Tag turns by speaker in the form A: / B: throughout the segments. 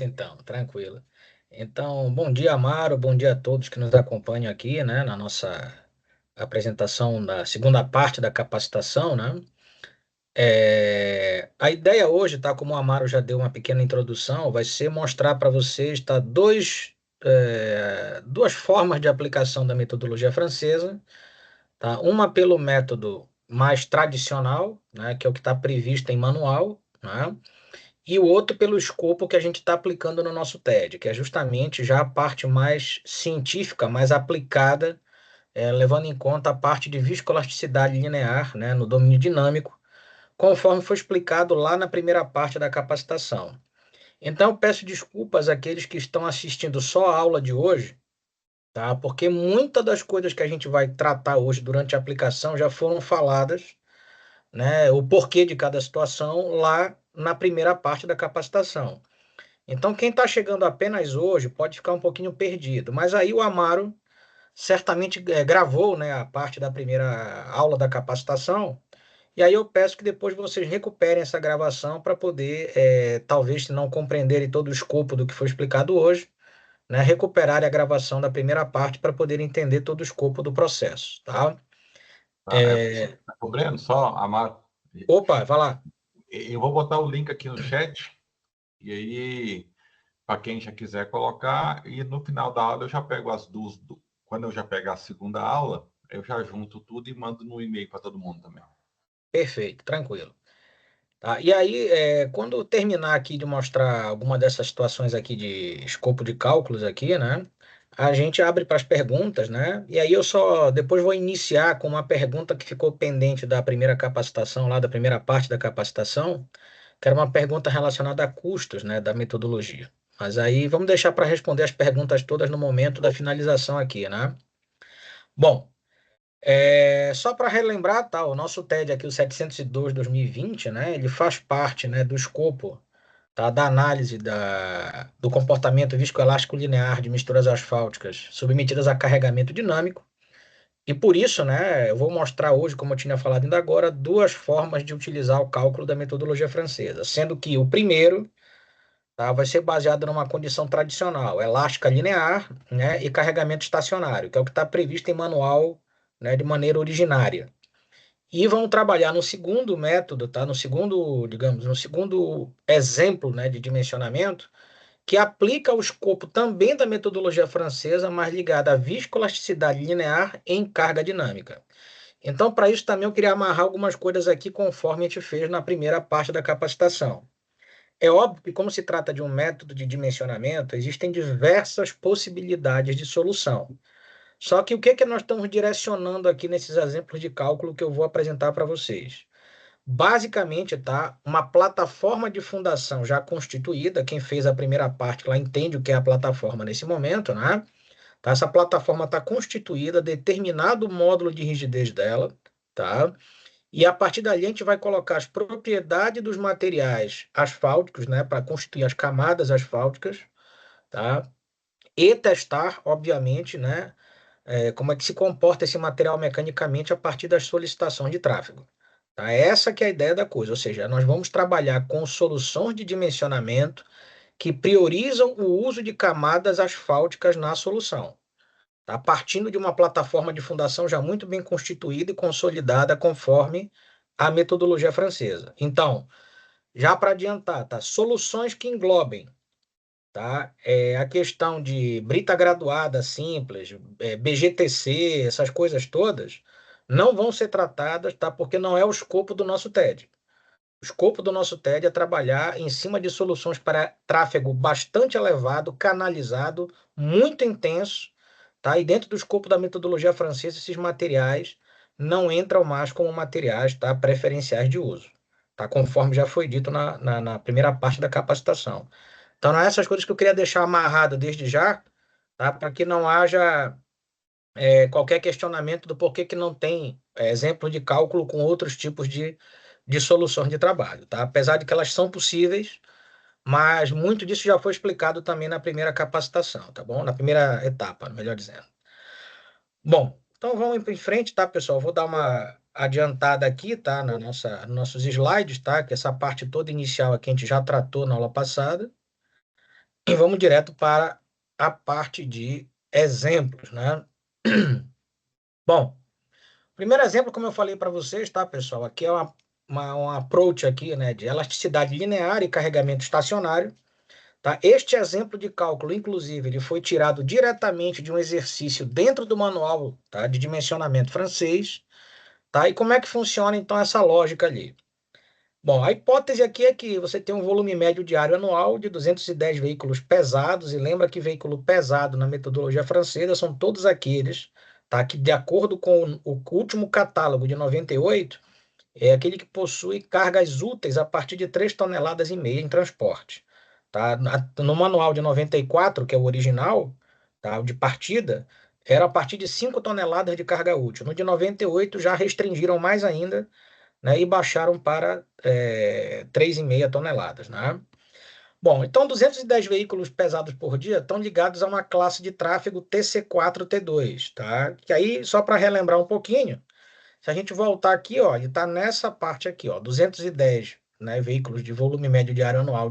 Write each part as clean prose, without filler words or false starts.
A: Então, tranquilo. Então, bom dia, Amaro, bom dia a todos que nos acompanham aqui, né, na nossa apresentação da segunda parte da capacitação, né? A ideia hoje, tá, como o Amaro já deu uma pequena introdução, vai ser mostrar para vocês, tá, duas formas de aplicação da metodologia francesa, tá? Uma pelo método mais tradicional, né, que é o que está previsto em manual, né? E o outro pelo escopo que a gente está aplicando no nosso TED, que é justamente já a parte mais científica, mais aplicada, levando em conta a parte de viscoelasticidade linear, né, no domínio dinâmico, conforme foi explicado lá na primeira parte da capacitação. Então, eu peço desculpas àqueles que estão assistindo só a aula de hoje, tá? Porque muitas das coisas que a gente vai tratar hoje durante a aplicação já foram faladas, né, o porquê de cada situação lá na primeira parte da capacitação. Então, quem está chegando apenas hoje pode ficar um pouquinho perdido. Mas aí o Amaro certamente gravou, né, a parte da primeira aula da capacitação. E aí eu peço que depois vocês recuperem essa gravação para poder, talvez, se não compreenderem todo o escopo do que foi explicado hoje, né, recuperarem a gravação da primeira parte para poder entender todo o escopo do processo, tá?
B: Tá?
A: É,
B: Breno, só, Amaro,
A: Opa, vai lá.
B: eu vou botar o link aqui no chat, e aí, para quem já quiser colocar, e no final da aula eu já pego as duas, quando eu já pegar a segunda aula, eu já junto tudo e mando no e-mail para todo mundo também.
A: Perfeito, tranquilo. Tá? E aí, quando eu terminar aqui de mostrar alguma dessas situações aqui de escopo de cálculos aqui, né? A gente abre para as perguntas, né? E aí eu só depois vou iniciar com uma pergunta que ficou pendente da primeira capacitação, lá da primeira parte da capacitação, que era uma pergunta relacionada a custos, né, da metodologia. Mas aí vamos deixar para responder as perguntas todas no momento da finalização aqui, né? Bom, só para relembrar, tá, o nosso TED aqui, o 702/2020, né, ele faz parte, né, do escopo, tá, da análise do comportamento viscoelástico linear de misturas asfálticas submetidas a carregamento dinâmico. E por isso, né, eu vou mostrar hoje, como eu tinha falado ainda agora, duas formas de utilizar o cálculo da metodologia francesa, sendo que o primeiro, tá, vai ser baseado numa condição tradicional, elástica linear, né, e carregamento estacionário, que é o que está previsto em manual, né, de maneira originária. E vão trabalhar no segundo método, tá? No segundo, digamos, no segundo exemplo, né, de dimensionamento, que aplica o escopo também da metodologia francesa, mas ligada à viscoelasticidade linear em carga dinâmica. Então, para isso também eu queria amarrar algumas coisas aqui conforme a gente fez na primeira parte da capacitação. É óbvio que, como se trata de um método de dimensionamento, existem diversas possibilidades de solução. Só que o que é que nós estamos direcionando aqui nesses exemplos de cálculo que eu vou apresentar para vocês? Basicamente, tá? Uma plataforma de fundação já constituída. Quem fez a primeira parte lá entende o que é a plataforma nesse momento, né? Tá? Essa plataforma está constituída, determinado o módulo de rigidez dela, tá? E a partir dali a gente vai colocar as propriedades dos materiais asfálticos, né? Para constituir as camadas asfálticas, tá? E testar, obviamente, né? Como é que se comporta esse material mecanicamente a partir das solicitações de tráfego. Tá? Essa que é a ideia da coisa, ou seja, nós vamos trabalhar com soluções de dimensionamento que priorizam o uso de camadas asfálticas na solução, tá? Partindo de uma plataforma de fundação já muito bem constituída e consolidada conforme a metodologia francesa. Então, já para adiantar, tá? Soluções que englobem, tá? A questão de brita graduada simples, BGTC, essas coisas todas, não vão ser tratadas, tá? Porque não é o escopo do nosso TED. O escopo do nosso TED é trabalhar em cima de soluções para tráfego bastante elevado, canalizado, muito intenso, tá? E dentro do escopo da metodologia francesa, esses materiais não entram mais como materiais, tá, preferenciais de uso, tá? Conforme já foi dito na primeira parte da capacitação. Então, são essas coisas que eu queria deixar amarrado desde já, tá? Para que não haja qualquer questionamento do porquê que não tem exemplo de cálculo com outros tipos de soluções de trabalho, tá? Apesar de que elas são possíveis, mas muito disso já foi explicado também na primeira capacitação, tá bom? Na primeira etapa, melhor dizendo. Bom, então vamos em frente, tá, pessoal? Vou dar uma adiantada aqui, tá? Nos nossos slides, tá? Que essa parte toda inicial aqui a gente já tratou na aula passada. E vamos direto para a parte de exemplos, né? Bom, primeiro exemplo, como eu falei para vocês, tá, pessoal? Aqui é um approach aqui, né, de elasticidade linear e carregamento estacionário, tá? Este exemplo de cálculo, inclusive, ele foi tirado diretamente de um exercício dentro do manual, tá, de dimensionamento francês, tá? E como é que funciona, então, essa lógica ali? Bom, a hipótese aqui é que você tem um volume médio diário anual de 210 veículos pesados, e lembra que veículo pesado na metodologia francesa são todos aqueles, tá, que de acordo com o último catálogo de 98, é aquele que possui cargas úteis a partir de 3,5 toneladas em transporte. Tá? No manual de 94, que é o original, tá, o de partida, era a partir de 5 toneladas de carga útil. No de 98 já restringiram mais ainda, né, e baixaram para 3,5 toneladas. Né? Bom, então 210 veículos pesados por dia estão ligados a uma classe de tráfego TC4-T2, tá? Que aí, só para relembrar um pouquinho, se a gente voltar aqui, ó, ele está nessa parte aqui, ó, 210, né, veículos de volume médio diário anual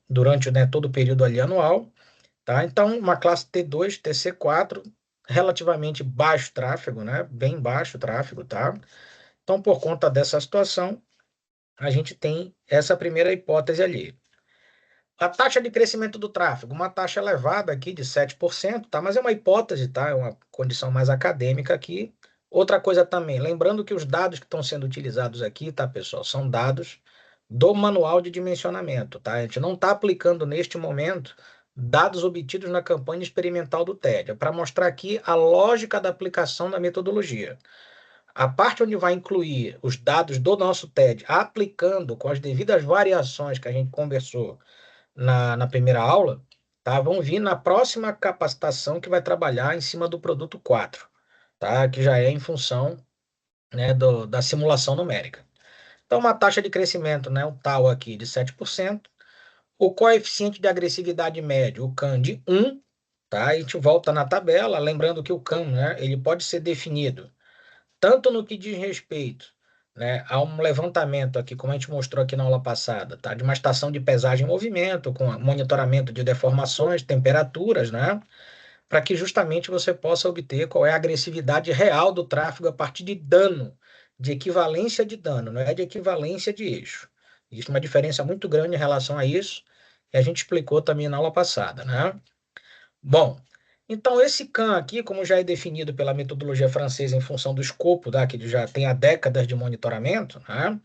A: durante, né, todo o período ali anual, tá? Então, uma classe T2, TC4, relativamente baixo tráfego, né, bem baixo tráfego, tá? Então, por conta dessa situação, a gente tem essa primeira hipótese ali. A taxa de crescimento do tráfego, uma taxa elevada aqui de 7%, tá? Mas é uma hipótese, tá? É uma condição mais acadêmica aqui. Outra coisa também, lembrando que os dados que estão sendo utilizados aqui, tá, pessoal, são dados do manual de dimensionamento, tá? A gente não está aplicando neste momento dados obtidos na campanha experimental do TED, é para mostrar aqui a lógica da aplicação da metodologia. A parte onde vai incluir os dados do nosso TED, aplicando com as devidas variações que a gente conversou na primeira aula, tá? Vão vir na próxima capacitação que vai trabalhar em cima do produto 4, tá? Que já é em função, né, da simulação numérica. Então, uma taxa de crescimento, né, o tal aqui de 7%, o coeficiente de agressividade médio, o CAN de 1, tá? A gente volta na tabela, lembrando que o CAN, né, ele pode ser definido tanto no que diz respeito, né, a um levantamento aqui, como a gente mostrou aqui na aula passada, tá, de uma estação de pesagem em movimento, com monitoramento de deformações, temperaturas, né, para que justamente você possa obter qual é a agressividade real do tráfego a partir de dano, de equivalência de dano, não é de equivalência de eixo. Existe uma diferença muito grande em relação a isso, e a gente explicou também na aula passada, né? Bom, então esse CAN aqui, como já é definido pela metodologia francesa em função do escopo, tá, que já tem há décadas de monitoramento, né?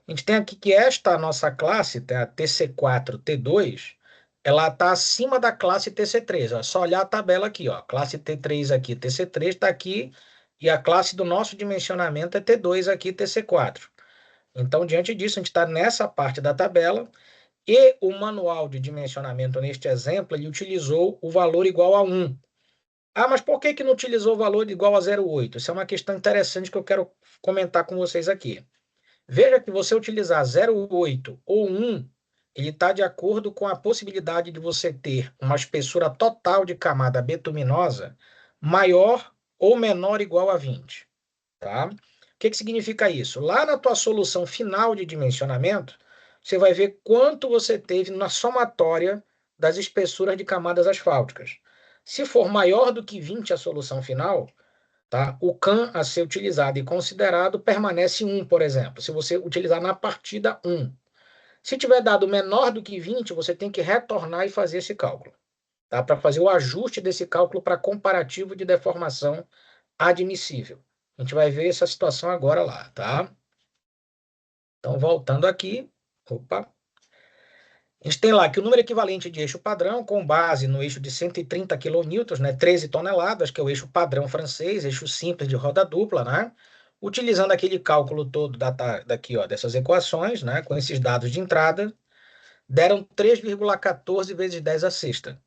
A: A gente tem aqui que esta nossa classe, tá, a TC4-T2, ela está acima da classe TC3. Ó, só olhar a tabela aqui, ó, classe T3 aqui, TC3 está aqui, e a classe do nosso dimensionamento é T2 aqui, TC4. Então, diante disso, a gente está nessa parte da tabela, e o manual de dimensionamento, neste exemplo, ele utilizou o valor igual a 1. Ah, mas por que que não utilizou o valor igual a 0,8? Isso é uma questão interessante que eu quero comentar com vocês aqui. Veja que você utilizar 0,8 ou 1, ele está de acordo com a possibilidade de você ter uma espessura total de camada betuminosa maior ou menor ou igual a 20. Tá? O que que significa isso? Lá na tua solução final de dimensionamento, você vai ver quanto você teve na somatória das espessuras de camadas asfálticas. Se for maior do que 20 a solução final, tá? O CAN a ser utilizado e considerado permanece 1, por exemplo, se você utilizar na partida 1. Se tiver dado menor do que 20, você tem que retornar e fazer esse cálculo, tá? Para fazer o ajuste desse cálculo para comparativo de deformação admissível. A gente vai ver essa situação agora lá, tá? Então, voltando aqui, opa, a gente tem lá que o número equivalente de eixo padrão, com base no eixo de 130 kN, né, 13 toneladas, que é o eixo padrão francês, eixo simples de roda dupla, né? Utilizando aquele cálculo todo daqui, ó, dessas equações, né, com esses dados de entrada, deram 3,14 vezes 10 a sexta.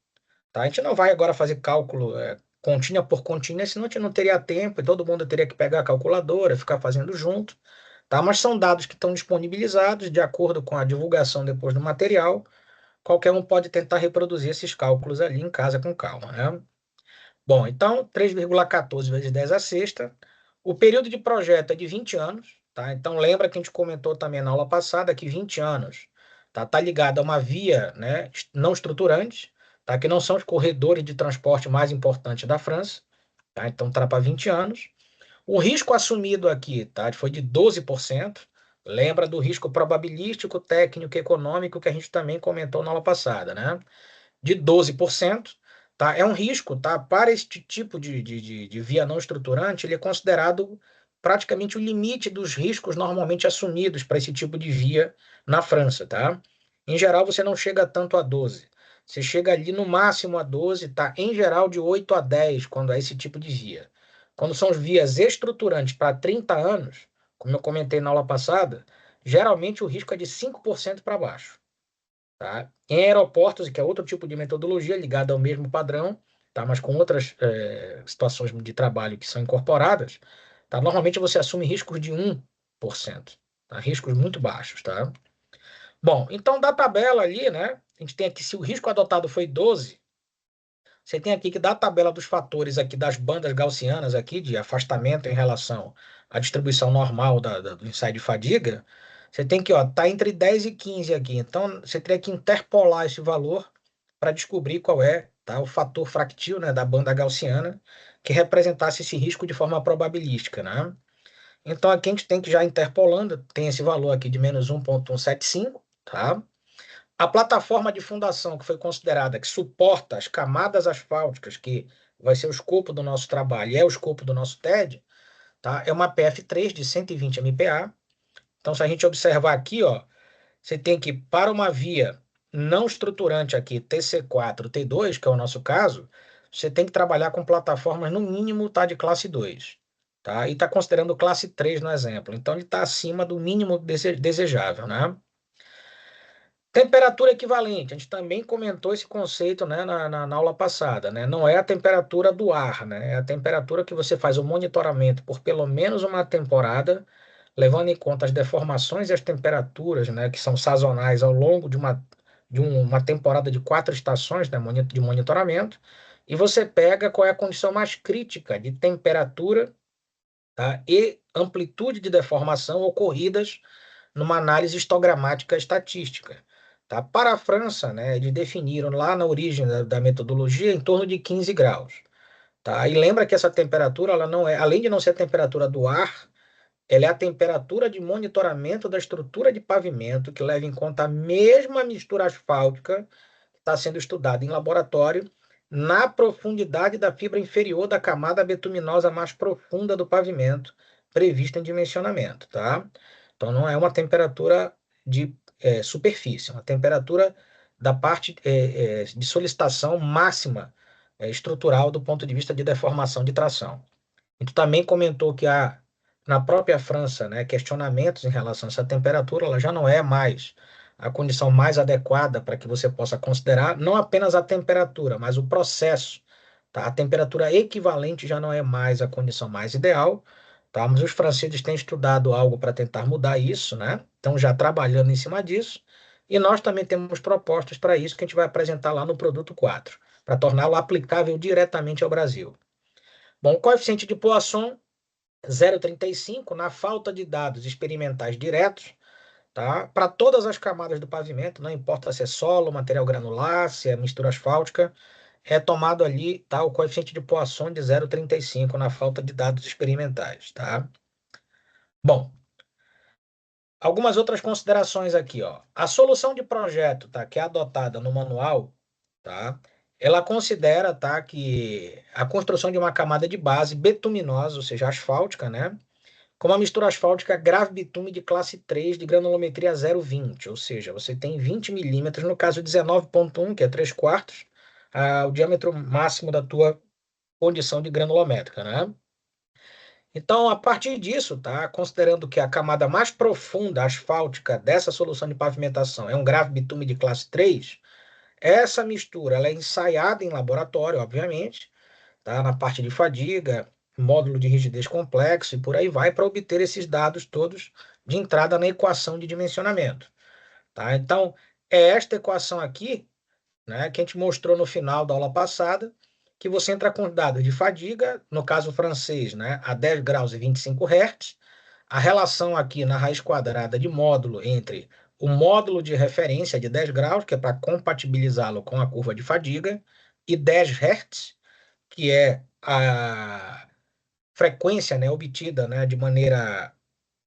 A: Tá? A gente não vai agora fazer cálculo contínua por contínua, senão a gente não teria tempo e todo mundo teria que pegar a calculadora, ficar fazendo junto. Tá? Mas são dados que estão disponibilizados de acordo com a divulgação depois do material. Qualquer um pode tentar reproduzir esses cálculos ali em casa com calma, né? Bom, então 3,14 vezes 10 a sexta. O período de projeto é de 20 anos, tá? Então lembra que a gente comentou também na aula passada que 20 anos tá ligado a uma via, né, não estruturante, tá, que não são os corredores de transporte mais importantes da França, tá, então está para 20 anos. O risco assumido aqui, tá, foi de 12%. Lembra do risco probabilístico, técnico e econômico que a gente também comentou na aula passada, né? De 12%, tá? É um risco, tá? Para este tipo de via não estruturante, ele é considerado praticamente o limite dos riscos normalmente assumidos para esse tipo de via na França, tá? Em geral, você não chega tanto a 12. Você chega ali no máximo a 12, tá? Em geral, de 8 a 10, quando é esse tipo de via. Quando são vias estruturantes para 30 anos, como eu comentei na aula passada, geralmente o risco é de 5% para baixo. Tá? Em aeroportos, que é outro tipo de metodologia ligada ao mesmo padrão, tá? Mas com outras situações de trabalho que são incorporadas, tá? Normalmente você assume riscos de 1%, tá? Riscos muito baixos. Tá? Bom, então da tabela ali, né? A gente tem aqui, se o risco adotado foi 12, você tem aqui que da tabela dos fatores aqui das bandas gaussianas aqui de afastamento em relação à distribuição normal do ensaio de fadiga, você tem que, ó, tá entre 10 e 15 aqui. Então, você teria que interpolar esse valor para descobrir qual é, tá, o fator fractil, né, da banda gaussiana que representasse esse risco de forma probabilística, né? Então, aqui a gente tem que já interpolando, tem esse valor aqui de menos 1,175, tá? A plataforma de fundação que foi considerada que suporta as camadas asfálticas, que vai ser o escopo do nosso trabalho e é o escopo do nosso TED, tá? É uma PF3 de 120 MPa. Então, se a gente observar aqui, ó, você tem que, para uma via não estruturante aqui, TC4, T2, que é o nosso caso, você tem que trabalhar com plataformas, no mínimo, tá, de classe 2. Tá? E está considerando classe 3 no exemplo. Então, ele está acima do mínimo desejável, né? Temperatura equivalente, a gente também comentou esse conceito, né, na aula passada, né? Não é a temperatura do ar, né? É a temperatura que você faz o monitoramento por pelo menos uma temporada, levando em conta as deformações e as temperaturas, né, que são sazonais ao longo de uma temporada de 4 estações, né, de monitoramento, e você pega qual é a condição mais crítica de temperatura, tá, e amplitude de deformação ocorridas numa análise histogramática estatística. Tá? Para a França, né, eles definiram lá na origem da metodologia em torno de 15 graus. Tá? E lembra que essa temperatura, ela não é, além de não ser a temperatura do ar, ela é a temperatura de monitoramento da estrutura de pavimento, que leva em conta a mesma mistura asfáltica que está sendo estudada em laboratório na profundidade da fibra inferior da camada betuminosa mais profunda do pavimento, prevista em dimensionamento. Tá? Então, não é uma temperatura de superfície, é uma temperatura da parte de solicitação máxima estrutural do ponto de vista de deformação de tração. E tu também comentou que na própria França, né, questionamentos em relação a essa temperatura, ela já não é mais a condição mais adequada para que você possa considerar não apenas a temperatura, mas o processo. Tá? A temperatura equivalente já não é mais a condição mais ideal, tá? Mas os franceses têm estudado algo para tentar mudar isso, né? Estão já trabalhando em cima disso. E nós também temos propostas para isso que a gente vai apresentar lá no produto 4, para torná-lo aplicável diretamente ao Brasil. Bom, o coeficiente de Poisson 0,35 na falta de dados experimentais diretos, tá? Para todas as camadas do pavimento, não importa se é solo, material granular, se é mistura asfáltica, é tomado ali, tá, o coeficiente de Poisson de 0,35 na falta de dados experimentais, tá? Bom, algumas outras considerações aqui, ó. A solução de projeto, tá, que é adotada no manual, tá? Ela considera, tá, que a construção de uma camada de base betuminosa, ou seja, asfáltica, né? Com uma mistura asfáltica grave bitume de classe 3 de granulometria 0,20, ou seja, você tem 20 milímetros, no caso 19,1, que é 3 quartos, o diâmetro máximo da tua condição de granulométrica, né? Então, a partir disso, tá, considerando que a camada mais profunda asfáltica dessa solução de pavimentação é um grave bitume de classe 3, essa mistura ela é ensaiada em laboratório, obviamente, tá, na parte de fadiga, módulo de rigidez complexo e por aí vai, para obter esses dados todos de entrada na equação de dimensionamento. Tá? Então, é esta equação aqui, né, que a gente mostrou no final da aula passada, que você entra com dados de fadiga, no caso francês, né, a 10 graus e 25 Hz, a relação aqui na raiz quadrada de módulo entre o módulo de referência de 10 graus, que é para compatibilizá-lo com a curva de fadiga, e 10 Hz, que é a frequência, né, obtida, né, de maneira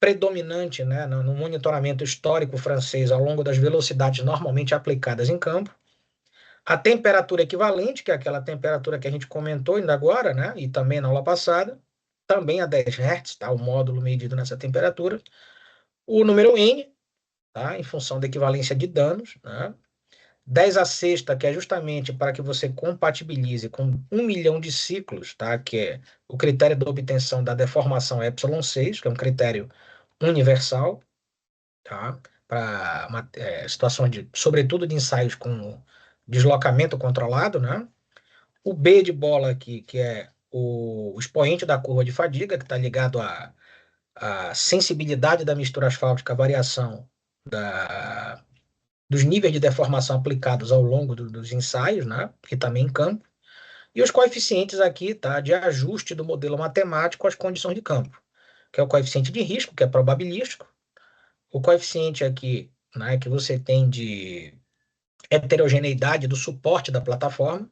A: predominante, né, no monitoramento histórico francês ao longo das velocidades normalmente aplicadas em campo. A temperatura equivalente, que é aquela temperatura que a gente comentou ainda agora, né, e também na aula passada, também a 10 Hz, tá, o módulo medido nessa temperatura. O número N, tá, em função da equivalência de danos, né, 10 a sexta, que é justamente para que você compatibilize com 1 milhão de ciclos, tá, que é o critério de obtenção da deformação ε6, que é um critério universal, tá, para situações de, sobretudo de ensaios com deslocamento controlado, né? O B de bola aqui, que é o expoente da curva de fadiga, que está ligado à sensibilidade da mistura asfáltica, à variação dos níveis de deformação aplicados ao longo dos ensaios, né? Que também em campo. E os coeficientes aqui, tá? De ajuste do modelo matemático às condições de campo, que é o coeficiente de risco, que é probabilístico, o coeficiente aqui, né, que você tem de heterogeneidade do suporte da plataforma,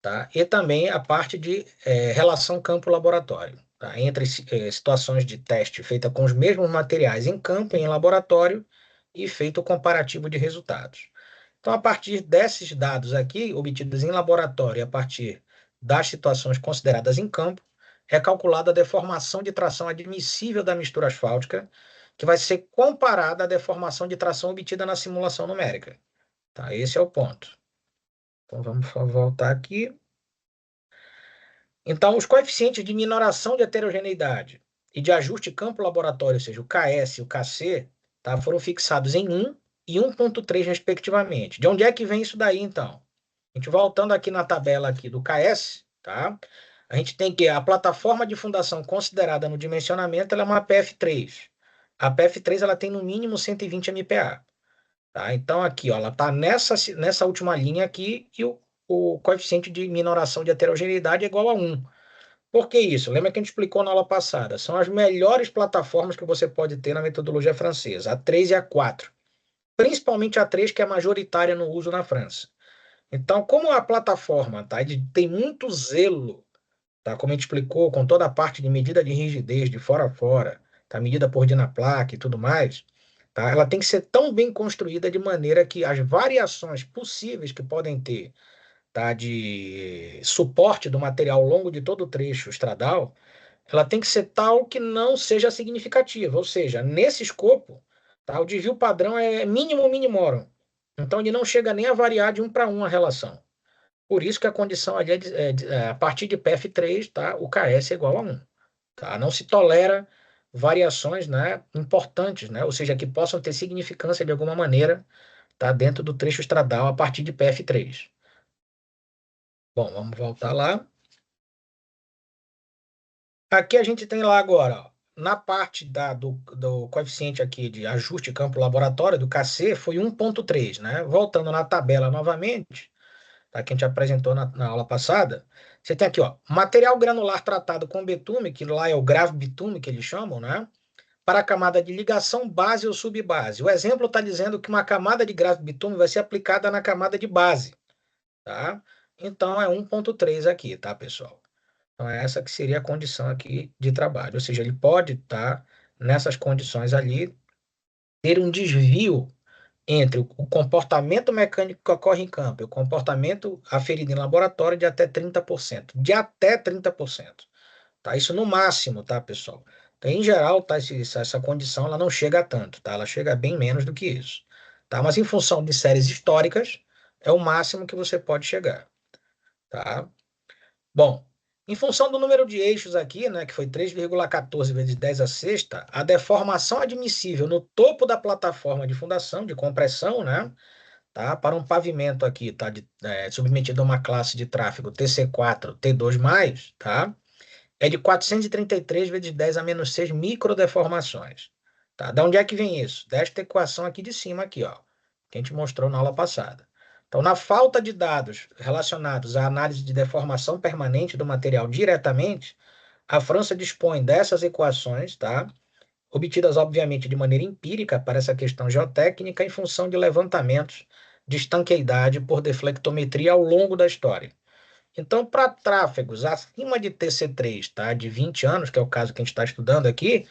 A: tá? E também a parte de relação campo-laboratório, tá? Entre situações de teste feita com os mesmos materiais em campo e em laboratório e feito o comparativo de resultados. Então, a partir desses dados aqui, obtidos em laboratório, a partir das situações consideradas em campo, é calculada a deformação de tração admissível da mistura asfáltica, que vai ser comparada à deformação de tração obtida na simulação numérica. Tá? Esse é o ponto. Então, vamos voltar aqui. Então, os coeficientes de minoração de heterogeneidade e de ajuste campo-laboratório, ou seja, o KS e o KC, tá, foram fixados em 1 e 1,3, respectivamente. De onde é que vem isso daí, então? A gente voltando aqui na tabela aqui do KS, tá? A gente tem que a plataforma de fundação considerada no dimensionamento ela é uma PF3. A PF3 ela tem no mínimo 120 MPa. Tá? Então, aqui, ó, ela está nessa última linha aqui e o coeficiente de minoração de heterogeneidade é igual a 1. Por que isso? Lembra que a gente explicou na aula passada? São as melhores plataformas que você pode ter na metodologia francesa, a 3 e a 4. Principalmente a 3, que é majoritária no uso na França. Então, como a plataforma tá, tem muito zelo, tá, como a gente explicou, com toda a parte de medida de rigidez de fora a fora, tá, medida por Dinaplaque e tudo mais, tá, ela tem que ser tão bem construída de maneira que as variações possíveis que podem ter, tá, de suporte do material ao longo de todo o trecho estradal, ela tem que ser tal que não seja significativa, ou seja, nesse escopo, tá, o desvio padrão é mínimo minimorum. Então, ele não chega nem a variar de 1 para 1 a relação. Por isso que a condição ali a partir de PF3, tá, o KS é igual a 1. Tá? Não se tolera variações, né, importantes, né, ou seja, que possam ter significância de alguma maneira, tá, dentro do trecho estradal a partir de PF3. Bom, vamos voltar lá. Aqui a gente tem lá agora, ó, na parte do coeficiente aqui de ajuste campo laboratório, do KC, foi 1,3, né? Voltando na tabela novamente, tá, que a gente apresentou na aula passada, você tem aqui, ó, material granular tratado com betume, que lá é o gravibitume que eles chamam, né? Para a camada de ligação base ou subbase. O exemplo está dizendo que uma camada de gravibitume vai ser aplicada na camada de base, tá? Então é 1,3 aqui, tá, pessoal? Então, essa que seria a condição aqui de trabalho. Ou seja, ele pode estar nessas condições ali, ter um desvio entre o comportamento mecânico que ocorre em campo e o comportamento aferido em laboratório de até 30%. De até 30%. Tá? Isso no máximo, tá, pessoal? Então, em geral, tá, essa condição ela não chega a tanto, tá? Ela chega a bem menos do que isso. Tá? Mas em função de séries históricas, é o máximo que você pode chegar. Tá? Bom, em função do número de eixos aqui, né, que foi 3,14 vezes 10 a sexta, a deformação admissível no topo da plataforma de fundação, de compressão, né, tá, para um pavimento aqui, tá, submetido a uma classe de tráfego TC4, T2+, tá, é de 433 vezes 10 a menos 6 microdeformações. Tá? Da onde é que vem isso? Desta equação aqui de cima, aqui, ó, que a gente mostrou na aula passada. Então, na falta de dados relacionados à análise de deformação permanente do material diretamente, a França dispõe dessas equações, tá? obtidas, obviamente, de maneira empírica para essa questão geotécnica em função de levantamentos de estanqueidade por deflectometria ao longo da história. Então, para tráfegos acima de TC3, tá, de 20 anos, que é o caso que a gente está estudando aqui,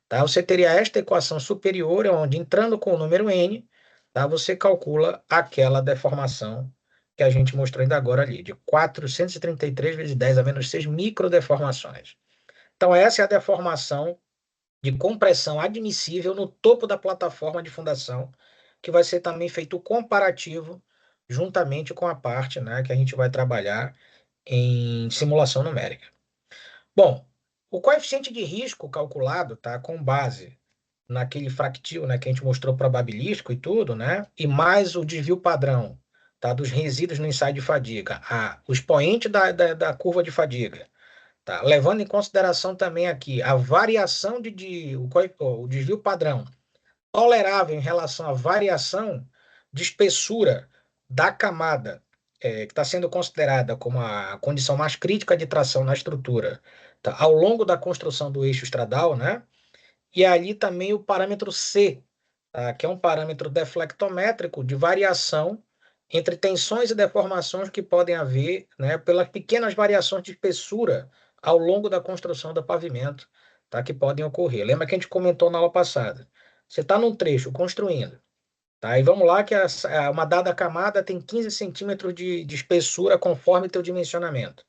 A: tá, você teria esta equação superior, onde entrando com o número n, tá, você calcula aquela deformação que a gente mostrou ainda agora ali, de 433 vezes 10 a menos 6 microdeformações. Então, essa é a deformação de compressão admissível no topo da plataforma de fundação, que vai ser também feito o comparativo juntamente com a parte, né, que a gente vai trabalhar em simulação numérica. Bom, o coeficiente de risco calculado, tá, com base naquele fractil, né, que a gente mostrou probabilístico e tudo, né, e mais o desvio padrão, tá, dos resíduos no ensaio de fadiga, o expoente da curva de fadiga, tá, levando em consideração também aqui a variação o desvio padrão tolerável em relação à variação de espessura da camada, que está sendo considerada como a condição mais crítica de tração na estrutura, tá, ao longo da construção do eixo estradal, né? E ali também o parâmetro C, tá, que é um parâmetro deflectométrico de variação entre tensões e deformações que podem haver, né, pelas pequenas variações de espessura ao longo da construção do pavimento, tá, que podem ocorrer. Lembra que a gente comentou na aula passada? Você está num trecho construindo, tá? E vamos lá que uma dada camada tem 15 centímetros de espessura conforme teu dimensionamento.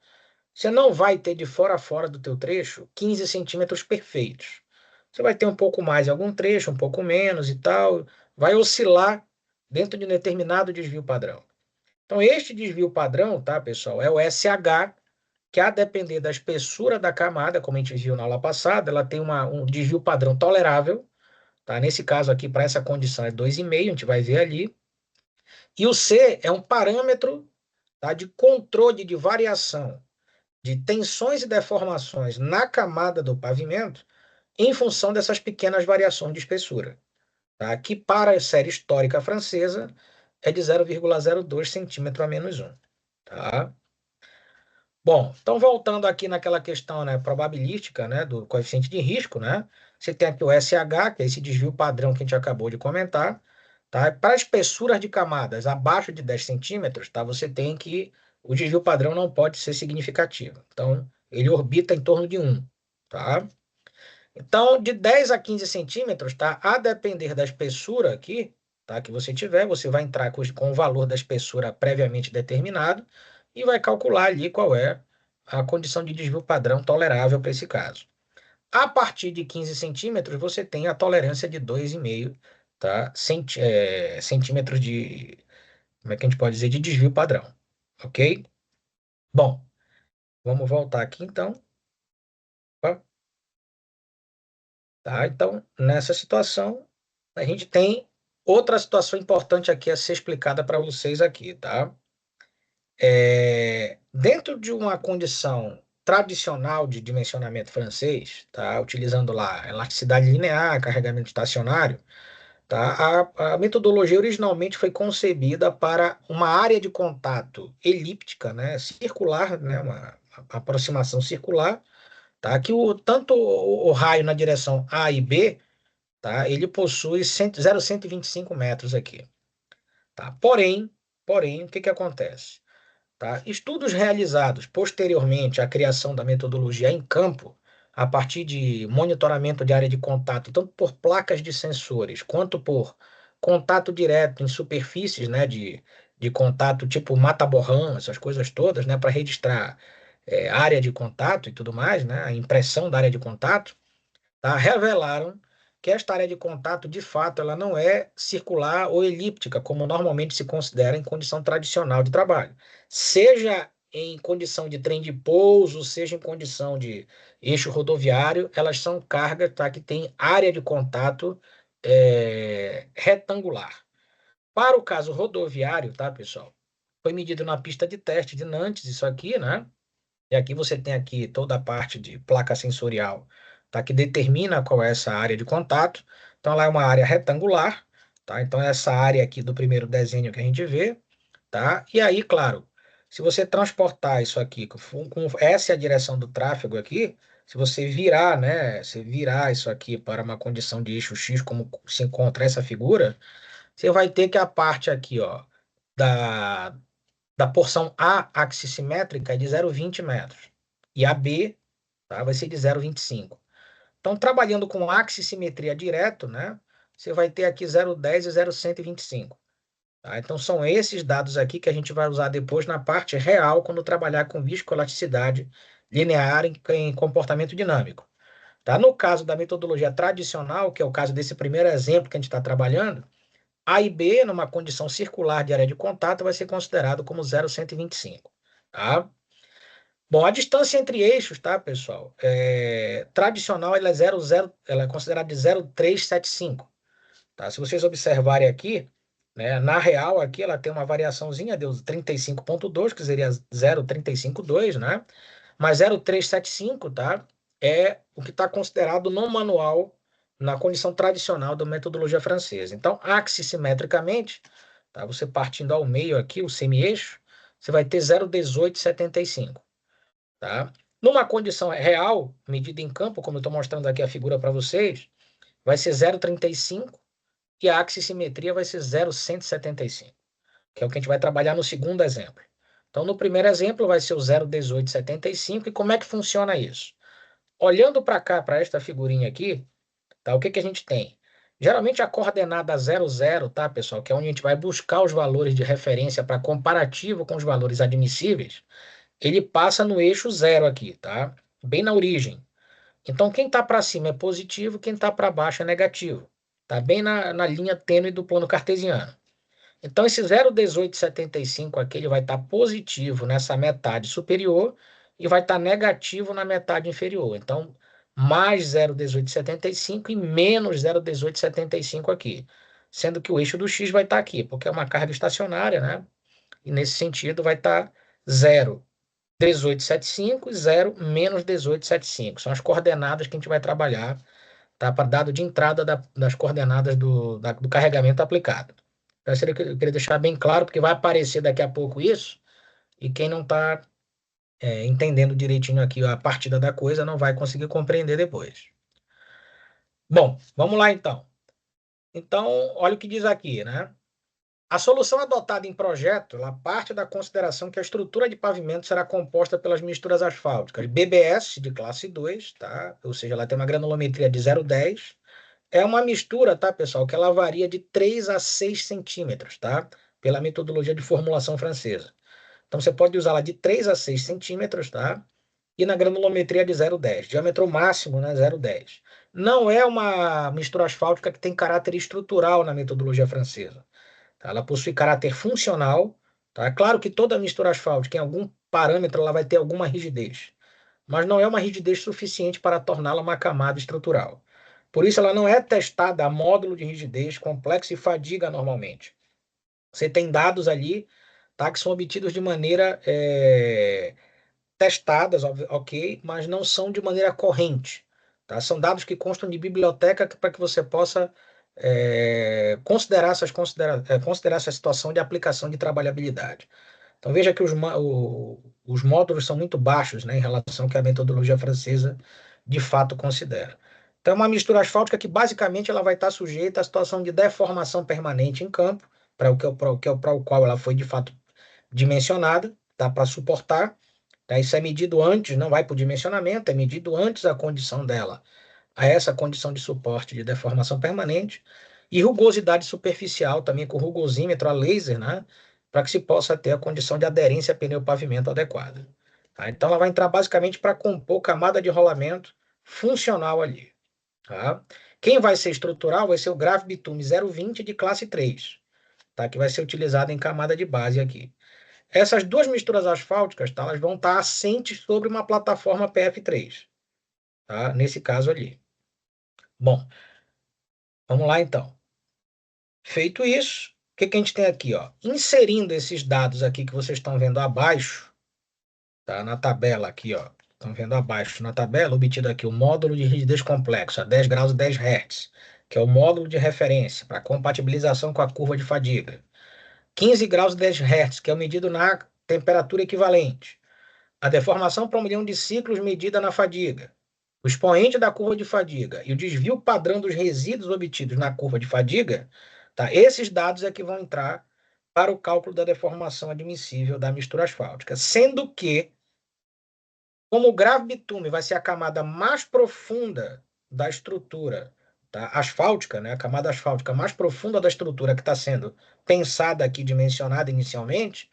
A: Você não vai ter de fora a fora do teu trecho 15 centímetros perfeitos. Você vai ter um pouco mais em algum trecho, um pouco menos e tal. Vai oscilar dentro de um determinado desvio padrão. Então, este desvio padrão, tá, pessoal, é o SH, que a depender da espessura da camada, como a gente viu na aula passada, ela tem um desvio padrão tolerável, tá? Nesse caso aqui, para essa condição é 2,5, a gente vai ver ali. E o C é um parâmetro, tá, de controle de variação de tensões e deformações na camada do pavimento em função dessas pequenas variações de espessura, tá? Que para a série histórica francesa é de 0,02 centímetro a menos 1. Tá? Bom, então voltando aqui naquela questão, né, probabilística, né, do coeficiente de risco, né, você tem aqui o SH, que é esse desvio padrão que a gente acabou de comentar, tá? Para espessuras de camadas abaixo de 10 centímetros, tá, você tem que o desvio padrão não pode ser significativo. Então, ele orbita em torno de 1, tá? Então, de 10 a 15 centímetros, tá? A depender da espessura aqui, tá? Que você tiver, você vai entrar com o valor da espessura previamente determinado e vai calcular ali qual é a condição de desvio padrão tolerável para esse caso. A partir de 15 centímetros, você tem a tolerância de 2,5, tá? Centímetros de, como é que a gente pode dizer, de desvio padrão, ok? Bom, vamos voltar aqui então. Tá? Então, nessa situação, a gente tem outra situação importante aqui a ser explicada para vocês aqui, tá? Dentro de uma condição tradicional de dimensionamento francês, tá? Utilizando lá elasticidade linear, carregamento estacionário, tá? A metodologia originalmente foi concebida para uma área de contato elíptica, né? Circular, né? Uma aproximação circular, tá? Que tanto o raio na direção A e B, tá? Ele possui 0,125 metros aqui, tá? Porém, o que que acontece? Tá? Estudos realizados posteriormente à criação da metodologia em campo, a partir de monitoramento de área de contato, tanto por placas de sensores, quanto por contato direto em superfícies, né, de contato tipo mata-borrão, essas coisas todas, né, para registrar área de contato e tudo mais, né, a impressão da área de contato, tá? Revelaram que esta área de contato, de fato, ela não é circular ou elíptica, como normalmente se considera em condição tradicional de trabalho. Seja em condição de trem de pouso, seja em condição de eixo rodoviário, elas são cargas, tá, que tem área de contato retangular. Para o caso rodoviário, tá, pessoal? Foi medido na pista de teste de Nantes, isso aqui, né? E aqui você tem aqui toda a parte de placa sensorial, tá? Que determina qual é essa área de contato. Então, ela é uma área retangular, tá? Então, essa área aqui do primeiro desenho que a gente vê, tá? E aí, claro, se você transportar isso aqui, essa é a direção do tráfego aqui, Se você virar, né, se virar isso aqui para uma condição de eixo X, como se encontra essa figura, você vai ter que a parte aqui, ó, da, da porção A axissimétrica é de 0,20 metros. E a B, tá, vai ser de 0,25. Então, trabalhando com axissimetria direto, né, você vai ter aqui 0,10 e 0,125. Tá? Então, são esses dados aqui que a gente vai usar depois na parte real, quando trabalhar com viscoelasticidade linear em comportamento dinâmico. Tá? No caso da metodologia tradicional, que é o caso desse primeiro exemplo que a gente está trabalhando, A e B, numa condição circular de área de contato, vai ser considerado como 0,125. Tá? Bom, a distância entre eixos, tá, pessoal? Tradicional, ela é 0,0, ela é considerada de 0,375. Tá? Se vocês observarem aqui, né, na real aqui ela tem uma variaçãozinha, deu 35,2, que seria 0,352, né? Mas 0,375, tá? É o que está considerado no manual, na condição tradicional da metodologia francesa. Então, axissimetricamente, tá? Você partindo ao meio aqui, o semi-eixo, você vai ter 0,1875, tá? Numa condição real, medida em campo, como eu estou mostrando aqui a figura para vocês, vai ser 0,35 e a axissimetria vai ser 0,175, que é o que a gente vai trabalhar no segundo exemplo. Então, no primeiro exemplo, vai ser o 0,1875. E como é que funciona isso? Olhando para cá, para esta figurinha aqui, tá? O que que a gente tem? Geralmente a coordenada 00, tá, pessoal? Que é onde a gente vai buscar os valores de referência para comparativo com os valores admissíveis, ele passa no eixo zero aqui, tá? Bem na origem. Então, quem está para cima é positivo, quem está para baixo é negativo. Está bem na linha tênue do plano cartesiano. Então, esse 0,1875 aqui ele vai estar positivo nessa metade superior e vai estar negativo na metade inferior. Então, mais 0,1875 e menos 0,1875 aqui. Sendo que o eixo do x vai estar aqui, porque é uma carga estacionária, né? E nesse sentido vai estar 0,1875 e 0 menos 1875. São as coordenadas que a gente vai trabalhar, tá? Para dado de entrada das coordenadas do carregamento aplicado. Então, isso eu queria deixar bem claro, porque vai aparecer daqui a pouco isso, e quem não está entendendo direitinho aqui a partida da coisa não vai conseguir compreender depois. Bom, vamos lá então. Então, olha o que diz aqui, né? A solução adotada em projeto, ela parte da consideração que a estrutura de pavimento será composta pelas misturas asfálticas BBS de classe 2, tá? Ou seja, ela tem uma granulometria de 0,10. É uma mistura, tá, pessoal, que ela varia de 3 a 6 centímetros, tá? Pela metodologia de formulação francesa. Então, você pode usá-la de 3 a 6 centímetros, tá? E na granulometria de 0,10. Diâmetro máximo, né? 0,10. Não é uma mistura asfáltica que tem caráter estrutural na metodologia francesa. Tá? Ela possui caráter funcional, tá? Claro que toda mistura asfáltica, em algum parâmetro, ela vai ter alguma rigidez, mas não é uma rigidez suficiente para torná-la uma camada estrutural. Por isso, ela não é testada a módulo de rigidez, complexo e fadiga normalmente. Você tem dados ali, tá, que são obtidos de maneira testadas, ok, mas não são de maneira corrente. Tá? São dados que constam de biblioteca para que você possa considerar essa situação de aplicação de trabalhabilidade. Então veja que os módulos são muito baixos, né, em relação ao que a metodologia francesa de fato considera. Então é uma mistura asfáltica que basicamente ela vai estar sujeita à situação de deformação permanente em campo, para o qual ela foi de fato dimensionada, tá, para suportar. Tá? Isso é medido antes, não vai para o dimensionamento, é medido antes a condição dela, a essa condição de suporte de deformação permanente, e rugosidade superficial também com rugosímetro a laser, né? Para que se possa ter a condição de aderência pneu-pavimento adequada. Tá? Então ela vai entrar basicamente para compor camada de rolamento funcional ali. Tá? Quem vai ser estrutural vai ser o grave bitume 0,20 de classe 3, tá? Que vai ser utilizado em camada de base aqui. Essas duas misturas asfálticas, tá? Elas vão estar assentes sobre uma plataforma PF3, tá? Nesse caso ali. Bom, vamos lá então. Feito isso, o que que a gente tem aqui, ó? Inserindo esses dados aqui que vocês estão vendo abaixo, tá? Na tabela aqui, ó. Estão vendo abaixo na tabela, obtido aqui o módulo de rigidez complexo a 10 graus e 10 Hz, que é o módulo de referência para compatibilização com a curva de fadiga. 15 graus e 10 Hz, que é o medido na temperatura equivalente. A deformação para 1 milhão de ciclos medida na fadiga. o expoente da curva de fadiga e o desvio padrão dos resíduos obtidos na curva de fadiga, tá? Esses dados é que vão entrar para o cálculo da deformação admissível da mistura asfáltica, sendo que, como o grave bitume vai ser a camada mais profunda da estrutura, tá? Asfáltica, né? A camada asfáltica mais profunda da estrutura que está sendo pensada aqui, dimensionada inicialmente,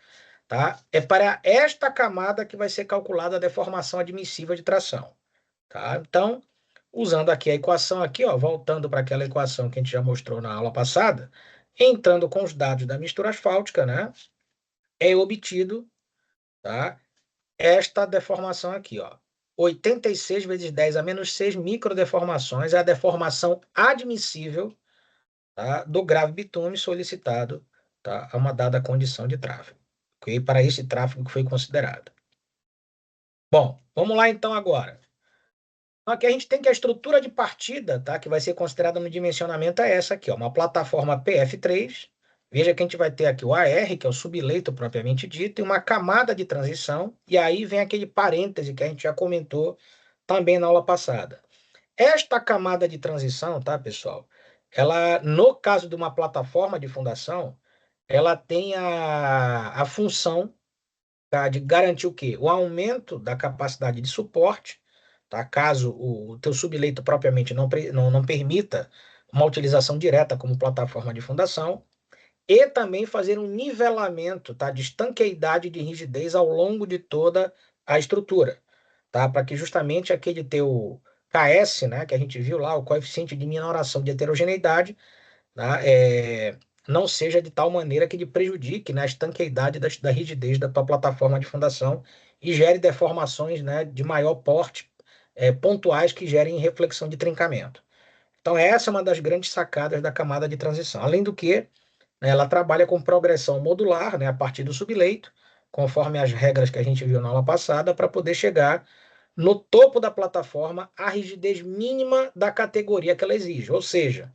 A: tá? É para esta camada que vai ser calculada a deformação admissível de tração. Tá? Então, usando aqui a equação aqui, ó, voltando para aquela equação que a gente já mostrou na aula passada, entrando com os dados da mistura asfáltica, né, é obtido, tá, esta deformação aqui, ó. 86 vezes 10 a menos 6 microdeformações é a deformação admissível, tá, do grave bitume solicitado, tá, a uma dada condição de tráfego. Ok? Para esse tráfego que foi considerado. Bom, vamos lá então agora. Aqui a gente tem que a estrutura de partida, tá, que vai ser considerada no dimensionamento é essa aqui, ó, uma plataforma PF3. Veja que a gente vai ter aqui o AR, que é o subleito propriamente dito, e uma camada de transição, e aí vem aquele parêntese que a gente já comentou também na aula passada. Esta camada de transição, tá, pessoal? Ela, no caso de uma plataforma de fundação, ela tem a função, tá, de garantir o quê? O aumento da capacidade de suporte, tá? Caso o teu subleito propriamente não permita uma utilização direta como plataforma de fundação, e também fazer um nivelamento, tá, de estanqueidade e de rigidez ao longo de toda a estrutura, tá? Para que justamente aquele teu KS, né, que a gente viu lá, o coeficiente de minoração de heterogeneidade, tá? Não seja de tal maneira que ele prejudique, né, a estanqueidade da rigidez da tua plataforma de fundação e gere deformações, né, de maior porte, pontuais que gerem reflexão de trincamento. Então, essa é uma das grandes sacadas da camada de transição. Além do que, né, ela trabalha com progressão modular, né, a partir do subleito, conforme as regras que a gente viu na aula passada, para poder chegar no topo da plataforma a rigidez mínima da categoria que ela exige. Ou seja,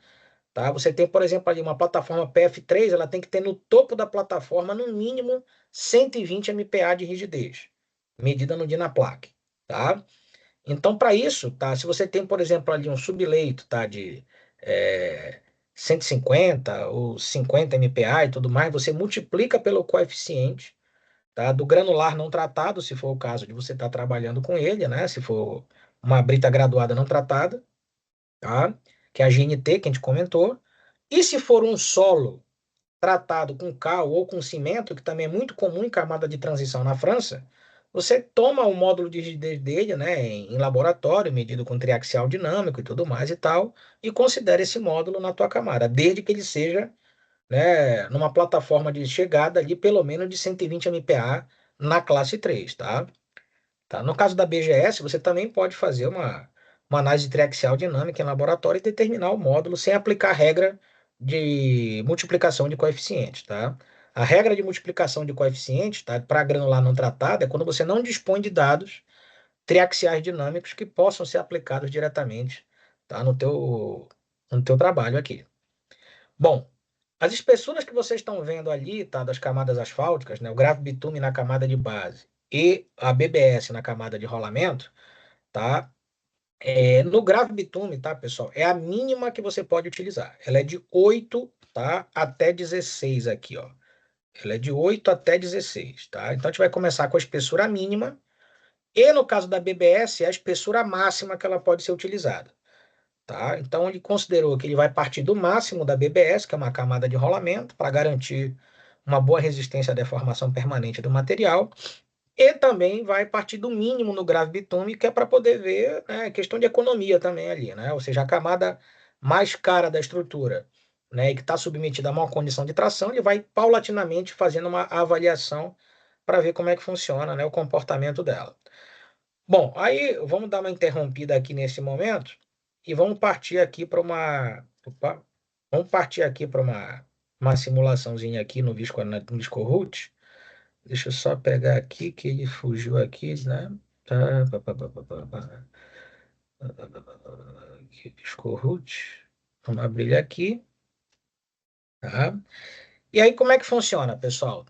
A: tá? Você tem, por exemplo, ali uma plataforma PF3, ela tem que ter no topo da plataforma, no mínimo, 120 MPa de rigidez, medida no Dynaplaque, tá? Então, para isso, tá? Se você tem, por exemplo, ali um subleito, tá? De 150 ou 50 MPa e tudo mais, você multiplica pelo coeficiente, tá? Do granular não tratado, se for o caso de você estar trabalhando com ele, né? Se for uma brita graduada não tratada, tá? Que é a GNT que a gente comentou. E se for um solo tratado com cal ou com cimento, que também é muito comum em camada de transição na França, você toma o módulo de rigidez dele, né, em laboratório, medido com triaxial dinâmico e tudo mais e tal, e considera esse módulo na tua camada, desde que ele seja, né, numa plataforma de chegada ali, pelo menos de 120 MPa na classe 3, tá? Tá? No caso da BGS, você também pode fazer uma análise triaxial dinâmica em laboratório e determinar o módulo sem aplicar a regra de multiplicação de coeficientes. Tá? A regra de multiplicação de coeficientes, tá, para granular não tratado é quando você não dispõe de dados triaxiais dinâmicos que possam ser aplicados diretamente, tá, no teu trabalho aqui. Bom, as espessuras que vocês estão vendo ali, tá, das camadas asfálticas, né, o grafo bitume na camada de base e a BBS na camada de rolamento, tá? No grafo bitume, tá, pessoal? É a mínima que você pode utilizar. Ela é de 8, tá, até 16 aqui, ó. Ela é de 8 até 16, tá? Então a gente vai começar com a espessura mínima e no caso da BBS, é a espessura máxima que ela pode ser utilizada. Tá? Então, ele considerou que ele vai partir do máximo da BBS, que é uma camada de rolamento, para garantir uma boa resistência à deformação permanente do material, e também vai partir do mínimo no grave bitume, que é para poder ver, né, questão de economia também ali, né? Ou seja, a camada mais cara da estrutura, né, e que está submetida a uma condição de tração, ele vai paulatinamente fazendo uma avaliação para ver como é que funciona, né, o comportamento dela. Bom, aí vamos dar uma interrompida aqui nesse momento e vamos partir aqui para uma. Opa, vamos partir aqui para uma simulaçãozinha aqui no Viscorroot. Deixa eu só pegar aqui que ele fugiu aqui, né? Tá, aqui, Viscorroot. Vamos abrir ele aqui, tá? E aí, como é que funciona, pessoal?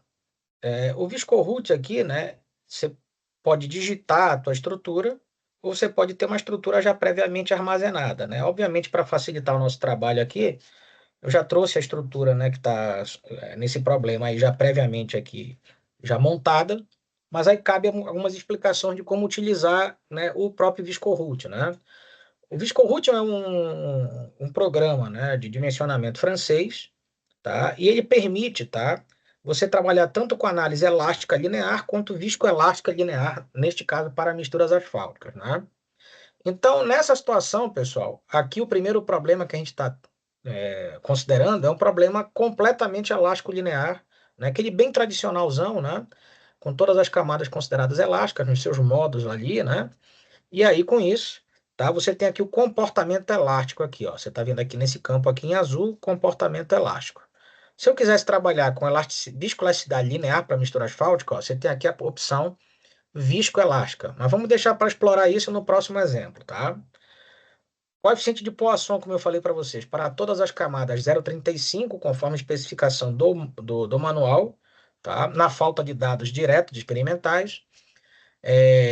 A: O Viscorroot aqui, né? Você pode digitar a tua estrutura ou você pode ter uma estrutura já previamente armazenada, né? Obviamente, para facilitar o nosso trabalho aqui, eu já trouxe a estrutura, né, que está nesse problema aí já previamente aqui, já montada, mas aí cabe algumas explicações de como utilizar, né, o próprio Viscoroute, né? O Viscoroute é um programa, né, de dimensionamento francês, tá? E ele permite, tá, você trabalhar tanto com análise elástica linear quanto viscoelástica linear, neste caso para misturas asfálticas, né? Então, nessa situação, pessoal, aqui o primeiro problema que a gente está considerando é um problema completamente elástico linear, né? Aquele bem tradicionalzão, né? Com todas as camadas consideradas elásticas nos seus modos ali, né? E aí, com isso, tá? Você tem aqui o comportamento elástico aqui, ó. Você está vendo aqui nesse campo aqui em azul, comportamento elástico. Se eu quisesse trabalhar com viscoelasticidade linear para mistura asfáltica, ó, você tem aqui a opção viscoelástica. Mas vamos deixar para explorar isso no próximo exemplo, tá? Coeficiente de Poisson, como eu falei para vocês, para todas as camadas 0,35, conforme a especificação do manual, tá? Na falta de dados diretos de experimentais.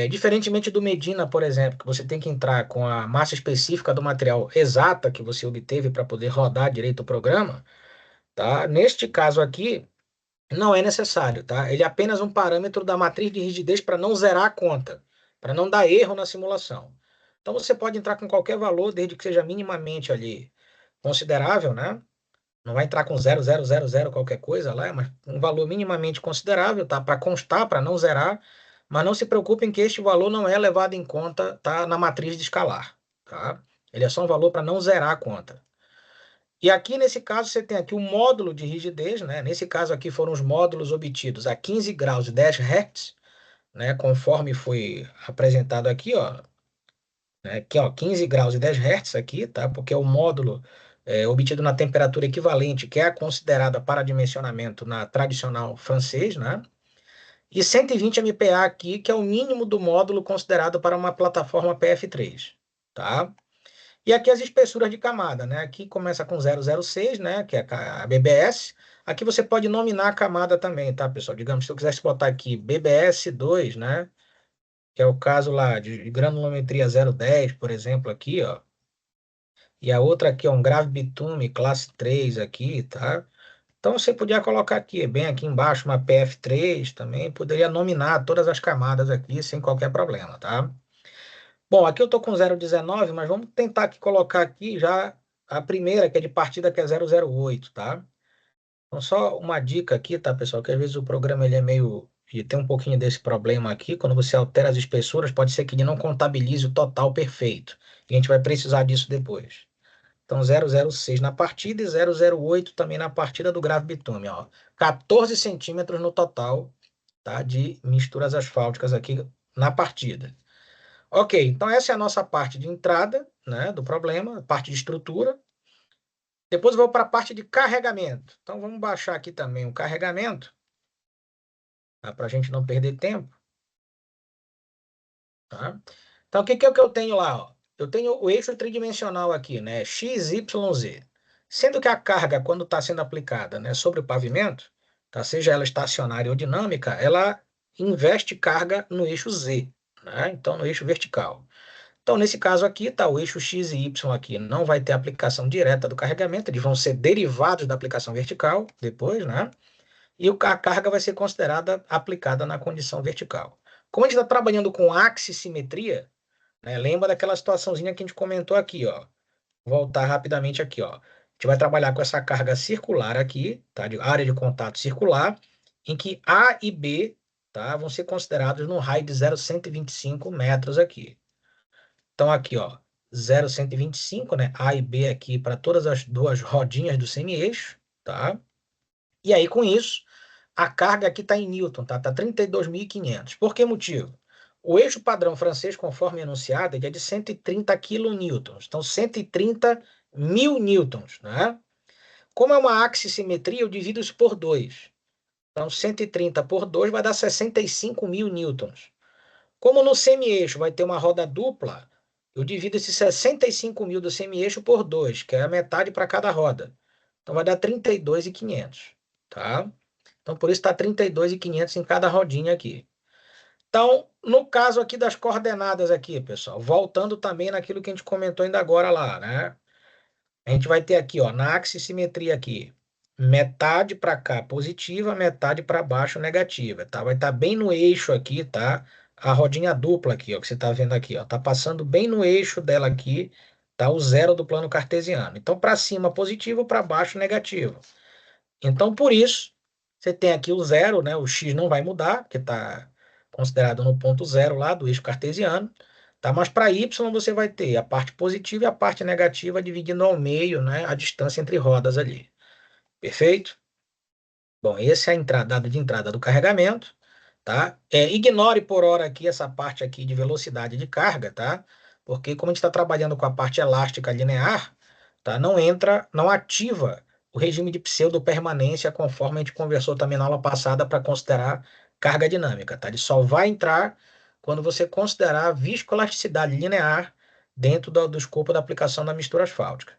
A: Diferentemente do Medina, por exemplo, que você tem que entrar com a massa específica do material exata que você obteve para poder rodar direito o programa, tá? Neste caso aqui, não é necessário, tá? Ele é apenas um parâmetro da matriz de rigidez para não zerar a conta, para não dar erro na simulação. Então você pode entrar com qualquer valor, desde que seja minimamente ali considerável, né? Não vai entrar com 0,000 qualquer coisa lá, mas um valor minimamente considerável, tá? Para constar, para não zerar, mas não se preocupem que este valor não é levado em conta, tá? Na matriz de escalar, tá? Ele é só um valor para não zerar a conta. E aqui, nesse caso, você tem aqui o módulo de rigidez, né? Nesse caso aqui foram os módulos obtidos a 15 graus e 10 Hz, né? Conforme foi apresentado aqui, ó. Né? Aqui, ó, 15 graus e 10 Hz aqui, tá? Porque é o módulo obtido na temperatura equivalente, que é a considerada para dimensionamento na tradicional francês, né? E 120 MPa aqui, que é o mínimo do módulo considerado para uma plataforma PF3, tá? E aqui as espessuras de camada, né? Aqui começa com 006, né? Que é a BBS. Aqui você pode nominar a camada também, tá, pessoal? Digamos, se eu quisesse botar aqui BBS2, né? Que é o caso lá de granulometria 010, por exemplo, aqui, ó. E a outra aqui é um grave bitume classe 3 aqui, tá? Então você podia colocar aqui, bem aqui embaixo, uma PF3 também. Poderia nominar todas as camadas aqui sem qualquer problema, tá? Bom, aqui eu estou com 0,19, mas vamos tentar aqui colocar aqui já a primeira, que é de partida, que é 008, tá? Então, só uma dica aqui, tá, pessoal? Que às vezes o programa ele é meio. E tem um pouquinho desse problema aqui. Quando você altera as espessuras, pode ser que ele não contabilize o total perfeito. E a gente vai precisar disso depois. Então, 006 na partida e 008 também na partida do grave bitume, ó. 14 centímetros no total, tá? De misturas asfálticas aqui na partida. Ok, então essa é a nossa parte de entrada, né, do problema, parte de estrutura. Depois eu vou para a parte de carregamento. Então vamos baixar aqui também o carregamento, tá, para a gente não perder tempo, tá? Então o que que é o que eu tenho lá, ó? Eu tenho o eixo tridimensional aqui, né, x, y, z. Sendo que a carga, quando está sendo aplicada, né, sobre o pavimento, tá, seja ela estacionária ou dinâmica, ela investe carga no eixo z, né? Então no eixo vertical. Então, nesse caso aqui, tá, o eixo X e Y aqui não vai ter aplicação direta do carregamento, eles vão ser derivados da aplicação vertical depois, né? E a carga vai ser considerada aplicada na condição vertical. Como a gente está trabalhando com axissimetria, né? Lembra daquela situaçãozinha que a gente comentou aqui, ó. Voltar rapidamente aqui, ó. A gente vai trabalhar com essa carga circular aqui, tá? De área de contato circular, em que A e B, tá, vão ser considerados no raio de 0,125 metros aqui. Então, aqui, ó, 0,125, né? A e B aqui para todas as duas rodinhas do semi-eixo, tá? E aí, com isso, a carga aqui está em Newton, tá? Tá 32.500. Por que motivo? O eixo padrão francês, conforme enunciado, ele é de 130 quilonewtons. Então, 130 mil newtons, né? Como é uma axissimetria, eu divido isso por 2. Então, 130 por 2 vai dar 65 mil newtons. Como no semi-eixo vai ter uma roda dupla, eu divido esses 65 mil do semi-eixo por 2, que é a metade para cada roda. Então vai dar 32.500, tá? Então por isso está 32.500 em cada rodinha aqui. Então, no caso aqui das coordenadas aqui, pessoal, voltando também naquilo que a gente comentou ainda agora lá, né? A gente vai ter aqui, ó, na axissimetria aqui, metade para cá positiva, metade para baixo negativa, tá? Vai estar bem no eixo aqui, tá? A rodinha dupla aqui, ó, que você tá vendo aqui, ó, tá passando bem no eixo dela aqui, tá? O zero do plano cartesiano. Então, para cima positivo, para baixo negativo. Então, por isso, você tem aqui o zero, né? O x não vai mudar, porque está considerado no ponto zero lá do eixo cartesiano, tá? Mas para y você vai ter a parte positiva e a parte negativa dividindo ao meio, né? A distância entre rodas ali. Perfeito? Bom, esse é a entrada, dado de entrada do carregamento, tá? Ignore por hora aqui essa parte aqui de velocidade de carga, tá? Porque como a gente está trabalhando com a parte elástica linear, tá? Não entra, não ativa o regime de pseudo-permanência conforme a gente conversou também na aula passada para considerar carga dinâmica, tá? Ele só vai entrar quando você considerar a viscoelasticidade linear dentro do escopo da aplicação da mistura asfáltica.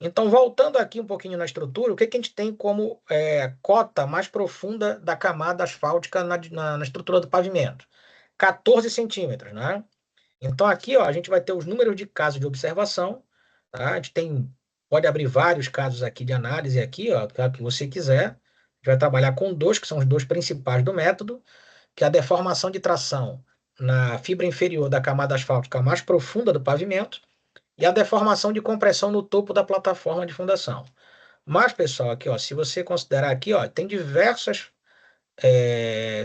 A: Então, voltando aqui um pouquinho na estrutura, o que que a gente tem como cota mais profunda da camada asfáltica na estrutura do pavimento? 14 centímetros, né? Então, aqui, ó, a gente vai ter os números de casos de observação, tá? A gente pode abrir vários casos aqui de análise aqui, ó, que você quiser. A gente vai trabalhar com dois, que são os dois principais do método, que é a deformação de tração na fibra inferior da camada asfáltica mais profunda do pavimento, e a deformação de compressão no topo da plataforma de fundação. Mas, pessoal, aqui, ó, se você considerar aqui, ó, tem diversas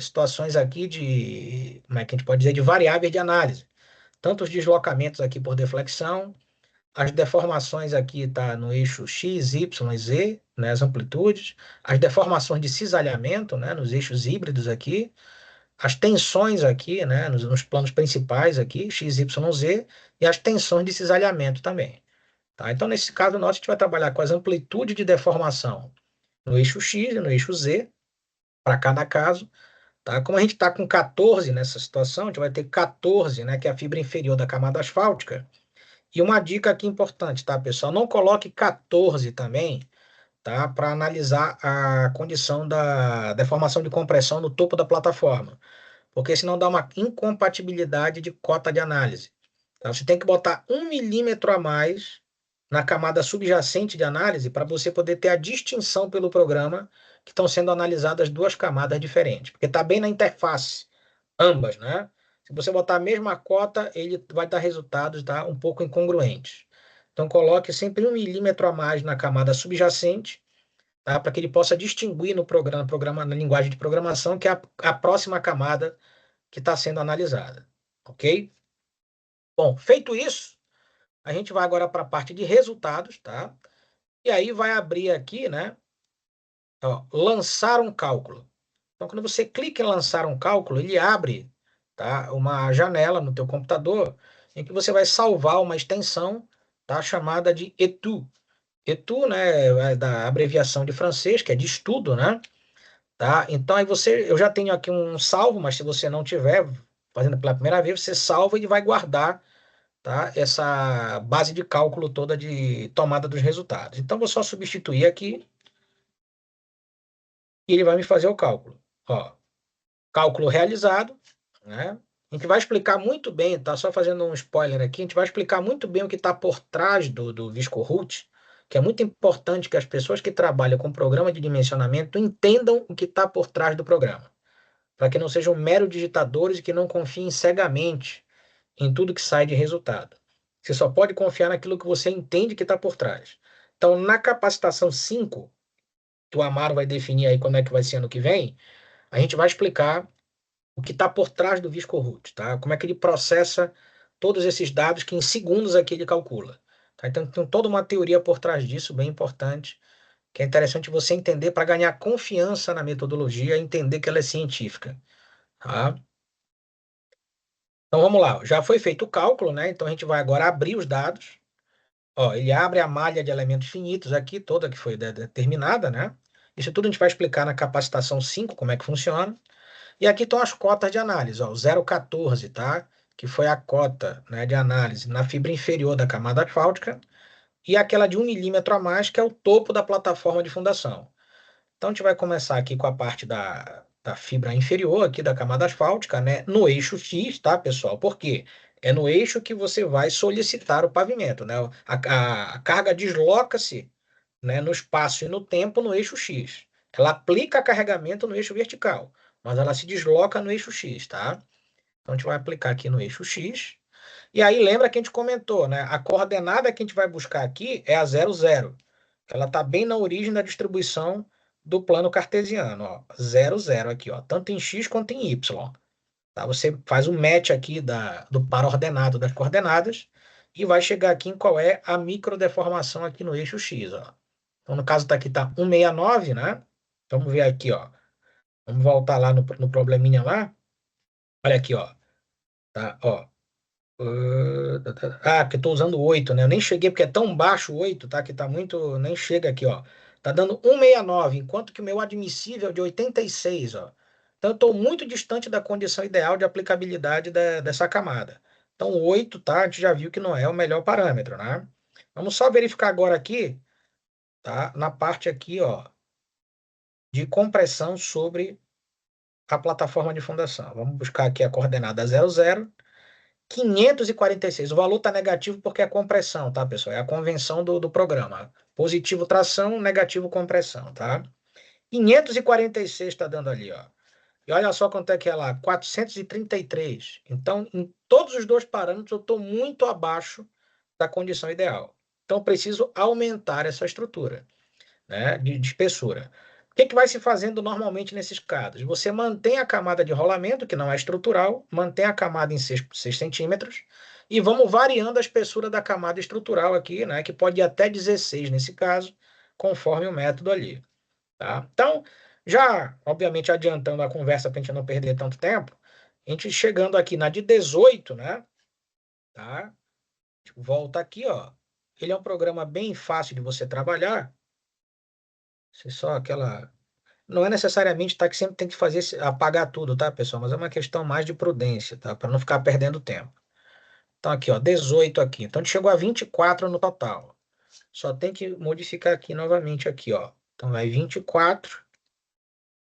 A: situações aqui de, como é que a gente pode dizer, de variáveis de análise. Tanto os deslocamentos aqui por deflexão, as deformações aqui tá no eixo X, Y e Z, né, as amplitudes, as deformações de cisalhamento, né, nos eixos híbridos aqui, as tensões aqui, né, nos planos principais aqui, X, Y, Z, e as tensões de cisalhamento também. Tá? Então, nesse caso nosso, a gente vai trabalhar com as amplitudes de deformação no eixo X e no eixo Z, para cada caso. Tá? Como a gente está com 14 nessa situação, a gente vai ter 14, né, que é a fibra inferior da camada asfáltica. E uma dica aqui importante, tá, pessoal? Não coloque 14 também, tá, para analisar a condição da deformação de compressão no topo da plataforma, porque senão dá uma incompatibilidade de cota de análise. Então, você tem que botar 1 milímetro a mais na camada subjacente de análise para você poder ter a distinção pelo programa que estão sendo analisadas duas camadas diferentes, porque está bem na interface, ambas, né? Se você botar a mesma cota, ele vai dar resultados, tá, um pouco incongruentes. Então, coloque sempre 1 milímetro a mais na camada subjacente, tá, para que ele possa distinguir no programa, na linguagem de programação, que é a próxima camada que está sendo analisada, ok? Bom, feito isso, a gente vai agora para a parte de resultados, tá? E aí vai abrir aqui, né? Ó, lançar um cálculo. Então, quando você clica em lançar um cálculo, ele abre, tá, uma janela no teu computador em que você vai salvar uma extensão, tá, chamada de ETU. ETU, né, é da abreviação de francês, que é de estudo, né? Tá? Então, aí eu já tenho aqui um salvo, mas se você não tiver fazendo pela primeira vez, você salva e vai guardar, tá, essa base de cálculo toda de tomada dos resultados. Então, vou só substituir aqui e ele vai me fazer o cálculo. Ó, cálculo realizado, né? A gente vai explicar muito bem, tá? Só fazendo um spoiler aqui, a gente vai explicar muito bem o que está por trás do ViscoRoot, que é muito importante que as pessoas que trabalham com programa de dimensionamento entendam o que está por trás do programa, para que não sejam mero digitadores e que não confiem cegamente em tudo que sai de resultado. Você só pode confiar naquilo que você entende que está por trás. Então, na capacitação 5, que o Amaro vai definir aí como é que vai ser ano que vem, a gente vai explicar o que está por trás do ViscoRoot, tá? Como é que ele processa todos esses dados que em segundos aqui ele calcula. Tá? Então, tem toda uma teoria por trás disso, bem importante, que é interessante você entender para ganhar confiança na metodologia e entender que ela é científica. Tá? Então, vamos lá. Já foi feito o cálculo, né? Então, a gente vai agora abrir os dados. Ó, ele abre a malha de elementos finitos aqui, toda que foi determinada, né? Isso tudo a gente vai explicar na capacitação 5, como é que funciona. E aqui estão as cotas de análise, ó, o 0,14, tá? Que foi a cota, né, de análise na fibra inferior da camada asfáltica, e aquela de 1 milímetro a mais, que é o topo da plataforma de fundação. Então, a gente vai começar aqui com a parte da da fibra inferior aqui da camada asfáltica, né, no eixo X, tá, pessoal? Por quê? É no eixo que você vai solicitar o pavimento, né? A carga desloca-se, né, no espaço e no tempo no eixo X. Ela aplica carregamento no eixo vertical, mas ela se desloca no eixo X, tá? Então a gente vai aplicar aqui no eixo X. E aí lembra que a gente comentou, né? A coordenada que a gente vai buscar aqui é a 00. Ela está bem na origem da distribuição do plano cartesiano, ó. 00 aqui, ó, tanto em x quanto em y. Tá? Você faz um match aqui do par ordenado das coordenadas e vai chegar aqui em qual é a microdeformação aqui no eixo x, ó. Então, no caso tá aqui tá 169, né? Vamos ver aqui, ó. Vamos voltar lá no probleminha lá. Olha aqui, ó. Tá, ó. Porque eu tô usando 8, né? Eu nem cheguei porque é tão baixo o 8, tá? Que tá muito. Nem chega aqui, ó. Tá dando 169, enquanto que o meu admissível é de 86, ó. Então eu tô muito distante da condição ideal de aplicabilidade dessa camada. Então 8, tá? A gente já viu que não é o melhor parâmetro, né? Vamos só verificar agora aqui, tá? Na parte aqui, ó, de compressão sobre a plataforma de fundação. Vamos buscar aqui a coordenada 00. 546. O valor está negativo porque é compressão, tá, pessoal? É a convenção do programa. Positivo tração, negativo compressão, tá? 546 está dando ali, ó. E olha só quanto é que é lá, 433. Então, em todos os dois parâmetros, eu estou muito abaixo da condição ideal. Então, eu preciso aumentar essa estrutura, né, de espessura. O que que vai se fazendo normalmente nesses casos? Você mantém a camada de rolamento, que não é estrutural, mantém a camada em 6 centímetros, e vamos variando a espessura da camada estrutural aqui, né, que pode ir até 16 nesse caso, conforme o método ali. Tá? Então, já, obviamente, adiantando a conversa para a gente não perder tanto tempo, a gente chegando aqui na de 18, né? Tá? Volta aqui, ó. Ele é um programa bem fácil de você trabalhar. Você só aquela. Não é necessariamente tá, que sempre tem que fazer apagar tudo, tá, pessoal? Mas é uma questão mais de prudência, tá? Para não ficar perdendo tempo. Então, aqui, ó, 18 aqui. Então, a gente chegou a 24 no total. Só tem que modificar aqui novamente, aqui, ó. Então, vai 24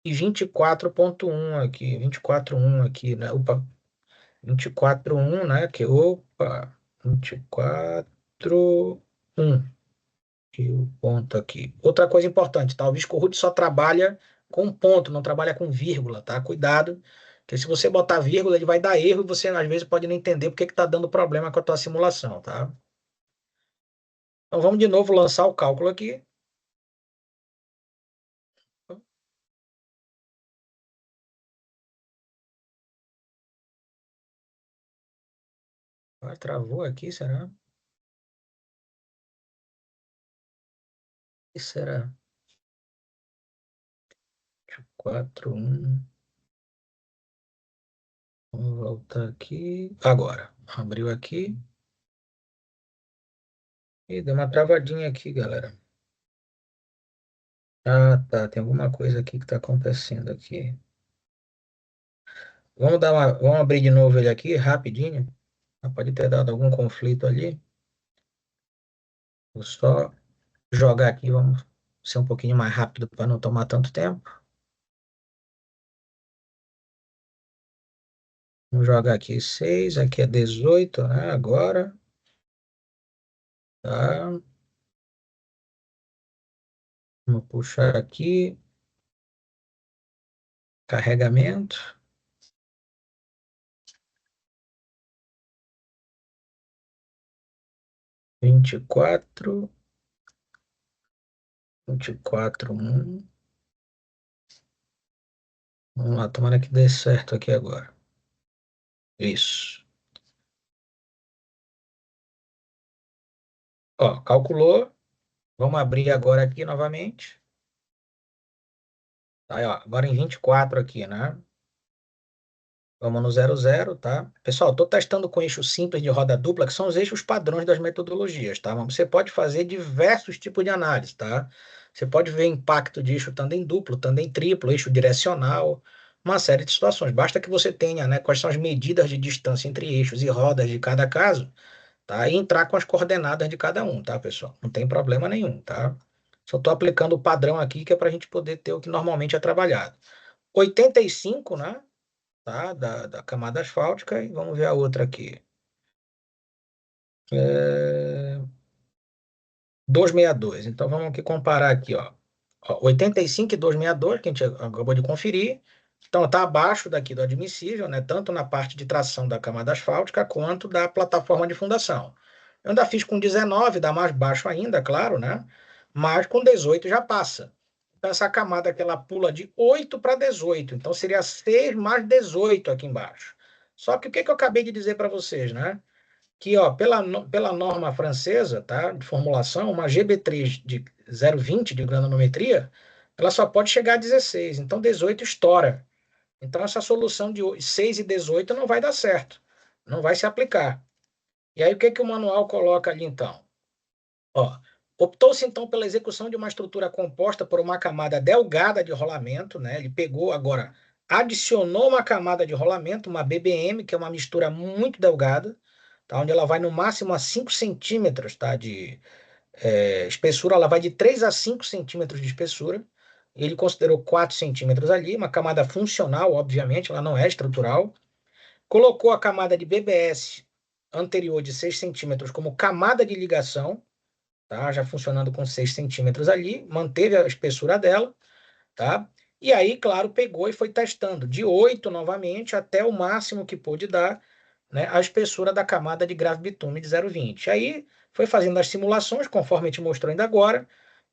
A: e 24.1 aqui. 24.1 aqui, né? Opa, 24.1, né? Que, opa, 24.1. E o ponto aqui. Outra coisa importante, tá? O Viscorrude só trabalha com ponto, não trabalha com vírgula, tá? Cuidado, porque se você botar vírgula, ele vai dar erro e você às vezes pode não entender porque que tá dando problema com a tua simulação, tá? Então vamos de novo lançar o cálculo aqui. Ah, travou aqui, será? O que será? 4.1. Vamos voltar aqui. Agora. Abriu aqui. E deu uma travadinha aqui, galera. Ah, tá. Tem alguma coisa aqui que tá acontecendo aqui. Vamos abrir de novo ele aqui, rapidinho. Pode ter dado algum conflito ali. Vou só jogar aqui, vamos ser um pouquinho mais rápido para não tomar tanto tempo. Vamos jogar aqui 6, aqui é 18, né? Agora. Tá. Vamos puxar aqui. Carregamento. 24. 24.1. Vamos lá, tomara que dê certo aqui agora. Isso. Ó, calculou. Vamos abrir agora aqui novamente. Aí, ó, agora em 24 aqui, né? Vamos no 00, tá? Pessoal, estou testando com eixo simples de roda dupla, que são os eixos padrões das metodologias, tá? Mas você pode fazer diversos tipos de análise, tá? Você pode ver impacto de eixo tandem duplo, tandem triplo, eixo direcional, uma série de situações. Basta que você tenha, né, quais são as medidas de distância entre eixos e rodas de cada caso, tá? E entrar com as coordenadas de cada um, tá, pessoal? Não tem problema nenhum, tá? Só estou aplicando o padrão aqui, que é para a gente poder ter o que normalmente é trabalhado. 85, né? Tá? Da camada asfáltica. E vamos ver a outra aqui. 262. Então vamos aqui comparar aqui, ó. 85 e 262, que a gente acabou de conferir. Então está abaixo daqui do admissível, né? Tanto na parte de tração da camada asfáltica quanto da plataforma de fundação. Eu ainda fiz com 19, dá mais baixo ainda, claro, né? Mas com 18 já passa. Então essa camada aqui ela pula de 8 para 18. Então seria 6 mais 18 aqui embaixo. Só que o que que eu acabei de dizer para vocês, né? Que, ó, pela norma francesa, tá, de formulação, uma GB3 de 0,20 de granometria, ela só pode chegar a 16, então 18 estoura. Então essa solução de 6 e 18 não vai dar certo, não vai se aplicar. E aí o que que o manual coloca ali então? Ó, optou-se então pela execução de uma estrutura composta por uma camada delgada de rolamento, né? Ele pegou agora, adicionou uma camada de rolamento, uma BBM, que é uma mistura muito delgada, tá? Onde ela vai no máximo a 5 centímetros, tá? De espessura, ela vai de 3 a 5 centímetros de espessura. Ele considerou 4 centímetros ali, uma camada funcional, obviamente, ela não é estrutural. Colocou a camada de BBS anterior de 6 centímetros como camada de ligação, tá? Já funcionando com 6 centímetros ali, manteve a espessura dela, tá? E aí, claro, pegou e foi testando de 8 novamente até o máximo que pôde dar, né, a espessura da camada de gravibitume de 0,20. Aí foi fazendo as simulações, conforme a gente mostrou ainda agora,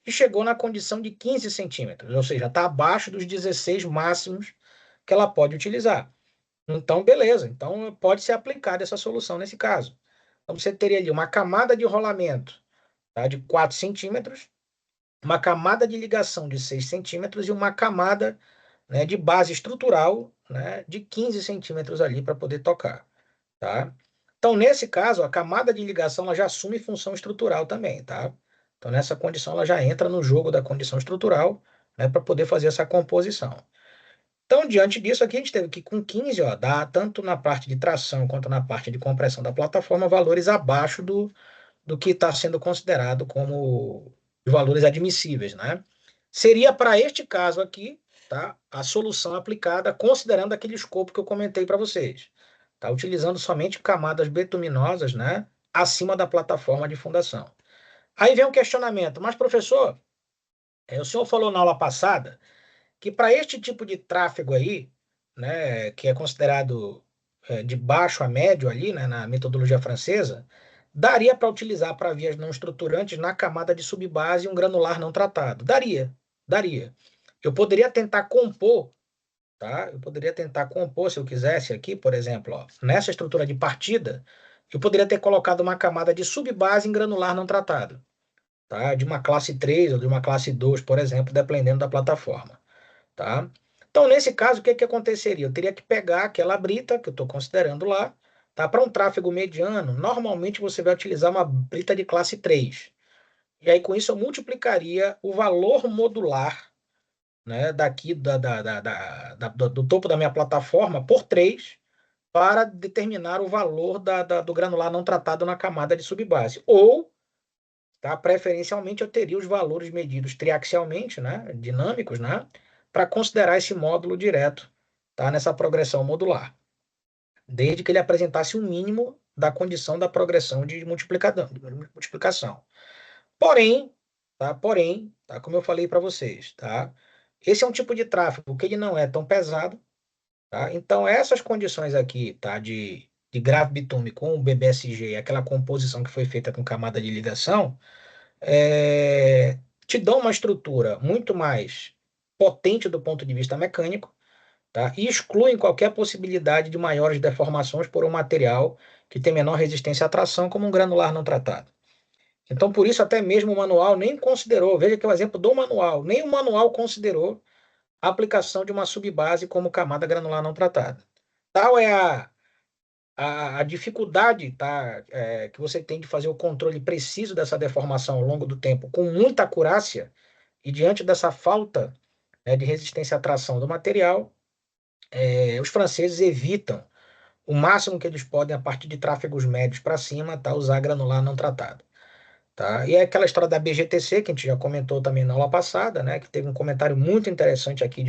A: e chegou na condição de 15 centímetros, ou seja, está abaixo dos 16 máximos que ela pode utilizar. Então, beleza. Então, pode ser aplicada essa solução nesse caso. Então, você teria ali uma camada de rolamento, tá, de 4 centímetros, uma camada de ligação de 6 centímetros e uma camada, né, de base estrutural, né, de 15 centímetros ali para poder tocar, tá? Então, nesse caso, a camada de ligação ela já assume função estrutural também, tá? Então, nessa condição, ela já entra no jogo da condição estrutural, né, para poder fazer essa composição. Então, diante disso, aqui a gente teve que, com 15, ó, dar tanto na parte de tração quanto na parte de compressão da plataforma, valores abaixo do que está sendo considerado como valores admissíveis, né? Seria para este caso aqui, tá? A solução aplicada considerando aquele escopo que eu comentei para vocês, tá? Utilizando somente camadas betuminosas, né? Acima da plataforma de fundação. Aí vem um questionamento, mas professor, o senhor falou na aula passada que para este tipo de tráfego aí, né, que é considerado de baixo a médio ali, né, na metodologia francesa, daria para utilizar para vias não estruturantes na camada de subbase um granular não tratado. Daria, daria. Eu poderia tentar compor, tá? Eu poderia tentar compor, se eu quisesse aqui, por exemplo, ó, nessa estrutura de partida, eu poderia ter colocado uma camada de subbase em granular não tratado, tá? De uma classe 3 ou de uma classe 2, por exemplo, dependendo da plataforma, tá? Então, nesse caso, o que que aconteceria? Eu teria que pegar aquela brita que eu estou considerando lá, tá? Para um tráfego mediano, normalmente você vai utilizar uma brita de classe 3. E aí, com isso, eu multiplicaria o valor modular, né, daqui do topo da minha plataforma por 3 para determinar o valor do granular não tratado na camada de subbase. Ou, tá, preferencialmente, eu teria os valores medidos triaxialmente, né, dinâmicos, né, para considerar esse módulo direto, tá, nessa progressão modular, desde que ele apresentasse o mínimo da condição da progressão de multiplicação. Porém, como eu falei para vocês, tá, esse é um tipo de tráfego que ele não é tão pesado, tá? Então, essas condições aqui, tá, de grave bitume com o BBSG, aquela composição que foi feita com camada de ligação, te dão uma estrutura muito mais potente do ponto de vista mecânico, tá? E excluem qualquer possibilidade de maiores deformações por um material que tem menor resistência à tração, como um granular não tratado. Então, por isso, até mesmo o manual nem considerou, veja que é o exemplo do manual, nem o manual considerou a aplicação de uma subbase como camada granular não tratada. Tal é a dificuldade, tá, que você tem de fazer o controle preciso dessa deformação ao longo do tempo com muita acurácia, e diante dessa falta, né, de resistência à tração do material, os franceses evitam o máximo que eles podem a partir de tráfegos médios para cima, tá, usar granular não tratado. Tá? E é aquela história da BGTC, que a gente já comentou também na aula passada, né, que teve um comentário muito interessante aqui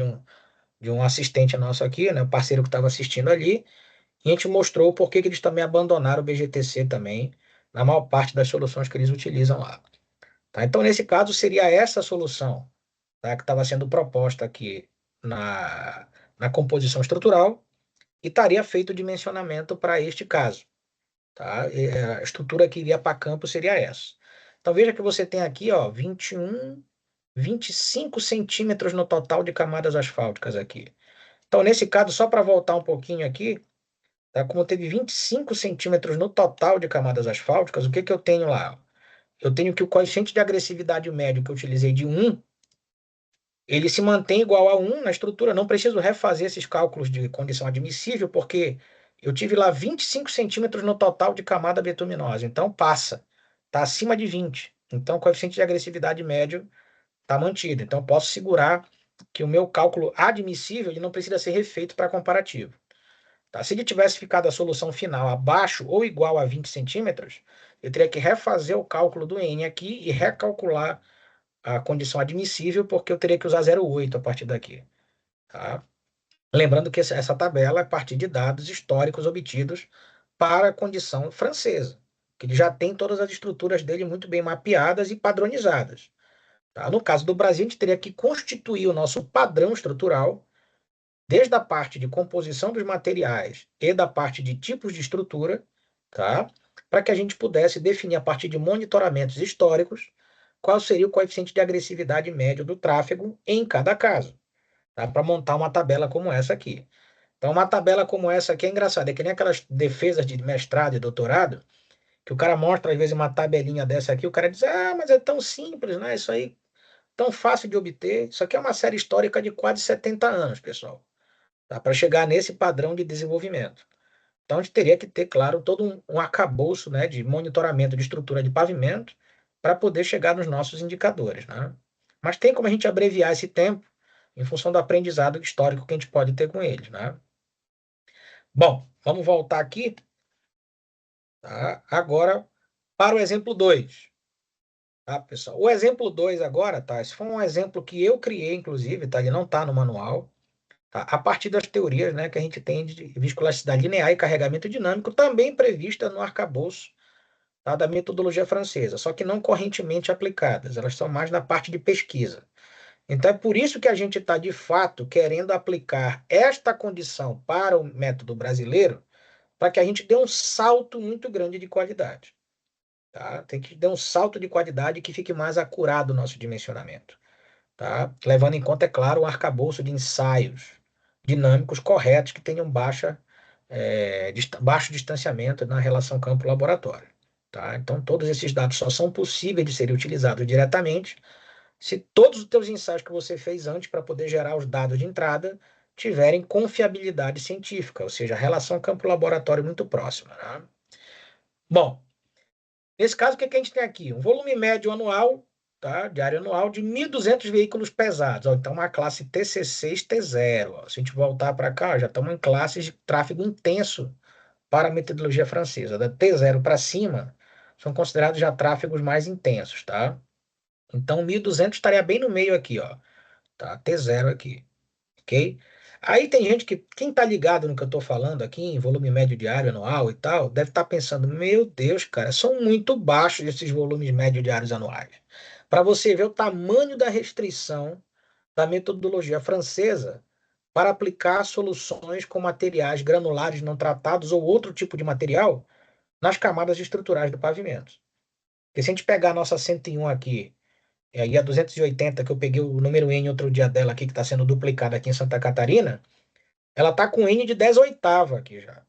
A: de um assistente nosso aqui, né, o parceiro que estava assistindo ali, e a gente mostrou por que que eles também abandonaram o BGTC também, na maior parte das soluções que eles utilizam lá. Tá? Então, nesse caso, seria essa a solução, tá, que estava sendo proposta aqui na composição estrutural e estaria feito o dimensionamento para este caso. Tá? A estrutura que iria para campo seria essa. Então, veja que você tem aqui, ó, 25 centímetros no total de camadas asfálticas aqui. Então, nesse caso, só para voltar um pouquinho aqui, tá? Como teve 25 centímetros no total de camadas asfálticas, o que que eu tenho lá? Eu tenho que o coeficiente de agressividade médio que eu utilizei de 1, ele se mantém igual a 1 na estrutura. Não preciso refazer esses cálculos de condição admissível, porque eu tive lá 25 centímetros no total de camada betuminosa. Então, passa. Está acima de 20. Então, o coeficiente de agressividade médio está mantido. Então, eu posso segurar que o meu cálculo admissível ele não precisa ser refeito para comparativo. Tá? Se ele tivesse ficado a solução final abaixo ou igual a 20 centímetros, eu teria que refazer o cálculo do N aqui e recalcular a condição admissível, porque eu teria que usar 0,8 a partir daqui. Tá? Lembrando que essa tabela é a partir de dados históricos obtidos para a condição francesa, que ele já tem todas as estruturas dele muito bem mapeadas e padronizadas. Tá? No caso do Brasil, a gente teria que constituir o nosso padrão estrutural, desde a parte de composição dos materiais e da parte de tipos de estrutura, tá? Para que a gente pudesse definir a partir de monitoramentos históricos qual seria o coeficiente de agressividade médio do tráfego em cada caso, tá? Para montar uma tabela como essa aqui. Então, uma tabela como essa aqui é engraçada, é que nem aquelas defesas de mestrado e doutorado, que o cara mostra às vezes uma tabelinha dessa aqui, o cara diz, ah, mas é tão simples, né? Isso aí tão fácil de obter. Isso aqui é uma série histórica de quase 70 anos, pessoal, tá? Para chegar nesse padrão de desenvolvimento. Então, a gente teria que ter, claro, todo um arcabouço, né, de monitoramento de estrutura de pavimento para poder chegar nos nossos indicadores, né? Mas tem como a gente abreviar esse tempo em função do aprendizado histórico que a gente pode ter com eles, né? Bom, vamos voltar aqui, tá? Agora para o exemplo 2, tá, pessoal? O exemplo 2 agora, tá? Esse foi um exemplo que eu criei, inclusive, tá? Ele não está no manual, tá? A partir das teorias, né, que a gente tem de viscoelasticidade linear e carregamento dinâmico, também prevista no arcabouço, tá, da metodologia francesa, só que não correntemente aplicadas, elas são mais na parte de pesquisa. Então, é por isso que a gente está, de fato, querendo aplicar esta condição para o método brasileiro, para que a gente dê um salto muito grande de qualidade. Tá? Tem que dar um salto de qualidade que fique mais acurado o nosso dimensionamento. Tá? Levando em conta, é claro, um arcabouço de ensaios dinâmicos corretos que tenham baixo distanciamento na relação campo-laboratório. Tá? Então, todos esses dados só são possíveis de serem utilizados diretamente se todos os teus ensaios que você fez antes para poder gerar os dados de entrada tiverem confiabilidade científica, ou seja, relação campo-laboratório muito próxima. Né? Bom, nesse caso, o que que a gente tem aqui? Um volume médio anual, tá? Diário anual de 1.200 veículos pesados. Ó, então, uma classe TC6 T0. Ó. Se a gente voltar para cá, já estamos em classes de tráfego intenso para a metodologia francesa. Da T0 para cima, são considerados já tráfegos mais intensos, tá? Então, 1.200 estaria bem no meio aqui, ó. Tá? T0 aqui, ok? Aí tem gente que, quem está ligado no que eu estou falando aqui, em volume médio diário anual e tal, deve estar pensando, meu Deus, cara, são muito baixos esses volumes médio diários anuais. Para você ver o tamanho da restrição da metodologia francesa para aplicar soluções com materiais granulares não tratados ou outro tipo de material nas camadas estruturais do pavimento. Porque se a gente pegar a nossa 101 aqui, e a 280, que eu peguei o número N outro dia dela aqui, que está sendo duplicada aqui em Santa Catarina, ela está com N de 10 oitava aqui já.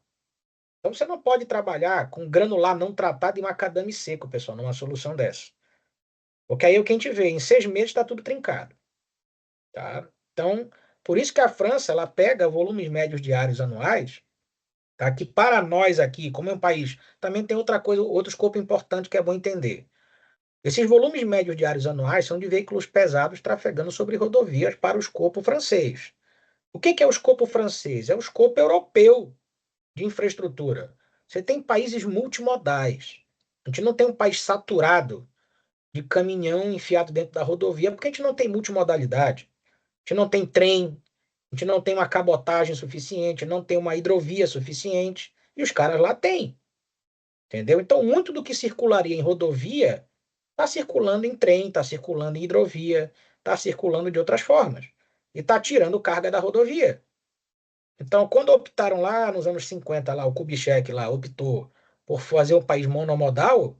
A: Então você não pode trabalhar com granular não tratado e macadame seco, pessoal, numa solução dessa. Porque aí o que a gente vê, em 6 meses está tudo trincado. Tá? Então, por isso que a França ela pega volumes médios diários anuais, tá? Que para nós aqui, como é um país, também tem outra coisa, outro escopo importante que é bom entender. Esses volumes médios diários anuais são de veículos pesados trafegando sobre rodovias para o escopo francês. O que que é o escopo francês? É o escopo europeu de infraestrutura. Você tem países multimodais. A gente não tem um país saturado de caminhão enfiado dentro da rodovia, porque a gente não tem multimodalidade. A gente não tem trem, A gente não tem uma cabotagem suficiente, não tem uma hidrovia suficiente, e os caras lá têm, entendeu? Então, muito do que circularia em rodovia está circulando em trem, está circulando em hidrovia, está circulando de outras formas. E está tirando carga da rodovia. Então, quando optaram lá nos anos 50, lá, o Kubitschek lá optou por fazer um país monomodal,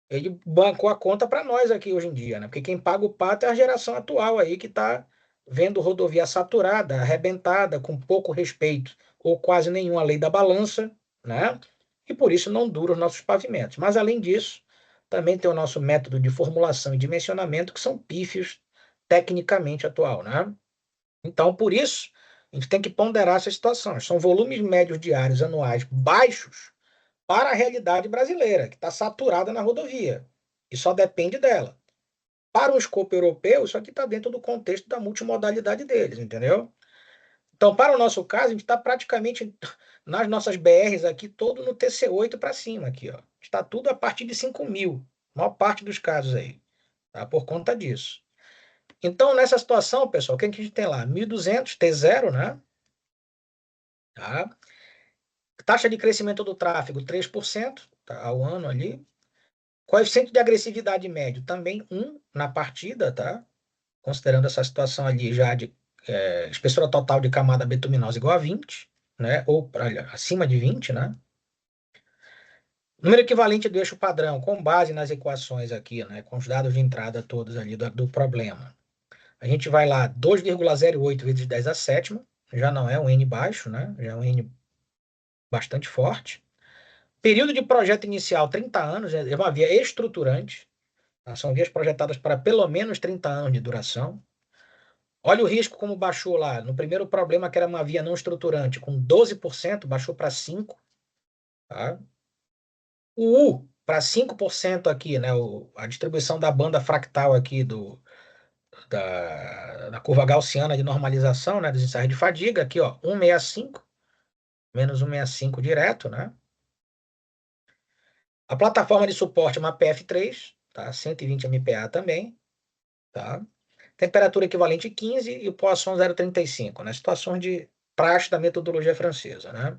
A: ele bancou a conta para nós aqui hoje em dia, né? Porque quem paga o pato é a geração atual aí que está vendo rodovia saturada, arrebentada, com pouco respeito ou quase nenhuma lei da balança, né? E por isso não dura os nossos pavimentos. Mas além disso, também tem o nosso método de formulação e dimensionamento que são pífios tecnicamente atual, né? Então, por isso, a gente tem que ponderar essas situações. São volumes médios diários anuais baixos para a realidade brasileira, que está saturada na rodovia, e só depende dela. Para o escopo europeu, isso aqui está dentro do contexto da multimodalidade deles, entendeu? Então, para o nosso caso, a gente está praticamente nas nossas BRs aqui, todo no TC8 para cima, aqui, ó. Está tudo a partir de 5.000, a maior parte dos casos aí, tá? Por conta disso. Então, nessa situação, pessoal, o que a gente tem lá? 1.200 T0, né? Tá? Taxa de crescimento do tráfego, 3%, tá? Ao ano ali. Coeficiente de agressividade médio, também 1 na partida, tá? Considerando essa situação ali já de espessura total de camada betuminosa igual a 20, né? Ou acima de 20, né? Número equivalente do eixo padrão, com base nas equações aqui, né? Com os dados de entrada todos ali do problema. A gente vai lá, 2,08 vezes 10 a sétima, já não é um N baixo, né? Já é um N bastante forte. Período de projeto inicial, 30 anos, é uma via estruturante. Tá? São vias projetadas para pelo menos 30 anos de duração. Olha o risco como baixou lá. No primeiro problema, que era uma via não estruturante, com 12%, baixou para 5%. Tá? O U, para 5% aqui, né? A distribuição da banda fractal aqui da curva gaussiana de normalização, né? Dos ensaios de fadiga, aqui, ó, 165, menos 165 direto, né? A plataforma de suporte é uma PF3, tá? 120 MPa também, tá? Temperatura equivalente 15 e o Poisson 0,35, né? Situações de praxe da metodologia francesa, né?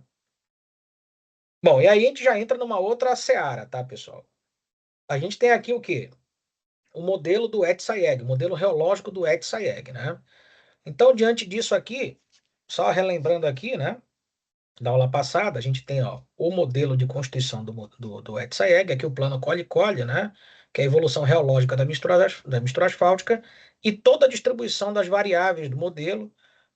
A: Bom, e aí a gente já entra numa outra seara, tá, pessoal? A gente tem aqui o quê? O modelo do Etz-Sayeg, o modelo reológico do Etz-Sayeg, né? Então, diante disso aqui, só relembrando aqui, né? Da aula passada, a gente tem ó, o modelo de constituição do Etz-Sayeg, aqui o plano Colli-Colli, né? Que é a evolução reológica da mistura asfáltica e toda a distribuição das variáveis do modelo,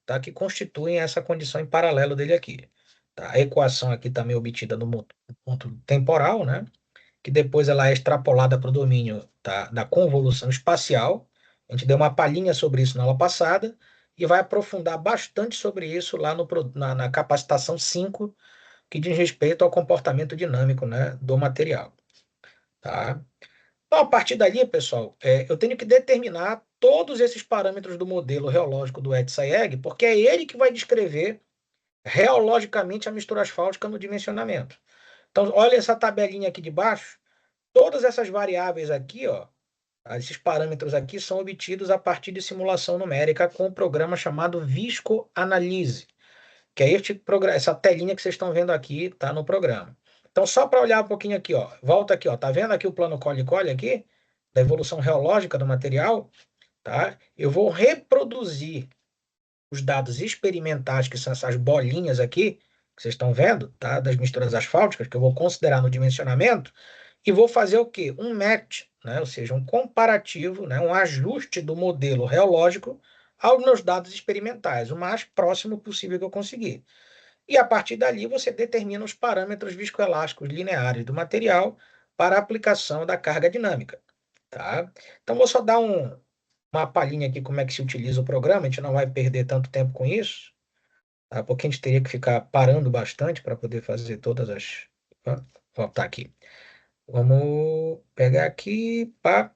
A: tá? Que constituem essa condição em paralelo dele aqui. Tá? A equação aqui também obtida no ponto temporal, né? Que depois ela é extrapolada para o domínio, tá? Da convolução espacial. A gente deu uma palhinha sobre isso na aula passada e vai aprofundar bastante sobre isso lá na capacitação 5 que diz respeito ao comportamento dinâmico, né, do material. Tá? Então, a partir dali, pessoal, eu tenho que determinar todos esses parâmetros do modelo reológico do Etz-Sayeg, porque é ele que vai descrever reologicamente a mistura asfáltica no dimensionamento. Então, olha essa tabelinha aqui de baixo. Todas essas variáveis aqui, ó, esses parâmetros aqui são obtidos a partir de simulação numérica com um programa chamado Viscoanalyse, que é essa telinha que vocês estão vendo aqui, tá no programa. Então, só para olhar um pouquinho aqui, ó, volta aqui, ó, tá vendo aqui o plano Colli-Colli aqui, da evolução reológica do material, tá? Eu vou reproduzir os dados experimentais, que são essas bolinhas aqui, que vocês estão vendo, tá? Das misturas asfálticas, que eu vou considerar no dimensionamento, e vou fazer o quê? Um match, né? Ou seja, um comparativo, né? Um ajuste do modelo reológico aos meus dados experimentais, o mais próximo possível que eu conseguir. E a partir dali você determina os parâmetros viscoelásticos lineares do material para a aplicação da carga dinâmica. Tá? Então, vou só dar uma palhinha aqui como é que se utiliza o programa, a gente não vai perder tanto tempo com isso, tá? Porque a gente teria que ficar parando bastante para poder fazer todas as. Vou voltar aqui. Vamos pegar aqui. Pá.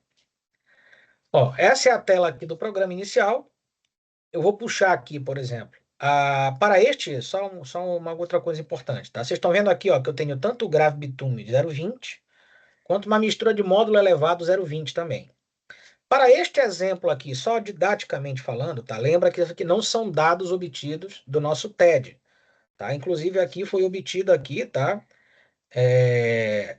A: Ó, essa é a tela aqui do programa inicial. Eu vou puxar aqui, por exemplo. Para este, só uma outra coisa importante, tá? Vocês estão vendo aqui, ó, que eu tenho tanto o grave bitume de 0,20, quanto uma mistura de módulo elevado 0,20 também. Para este exemplo aqui, só didaticamente falando, tá? Lembra que isso aqui não são dados obtidos do nosso TED, tá? Inclusive aqui foi obtido aqui, tá?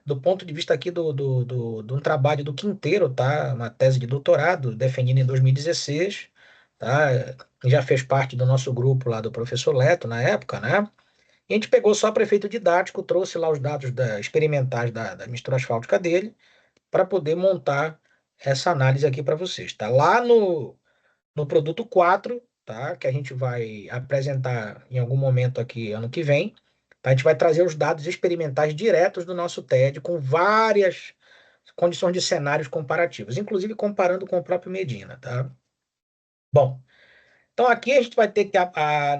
A: Do ponto de vista aqui de um trabalho do Quinteiro, tá? Uma tese de doutorado defendida em 2016, tá? Já fez parte do nosso grupo lá do professor Leto na época, né? E a gente pegou só para efeito didático, trouxe lá os dados experimentais da mistura asfáltica dele, para poder montar essa análise aqui para vocês, tá? Lá no produto 4, tá? Que a gente vai apresentar em algum momento aqui ano que vem, tá? A gente vai trazer os dados experimentais diretos do nosso TED com várias condições de cenários comparativos, inclusive comparando com o próprio Medina, tá? Bom, então aqui a gente vai ter que,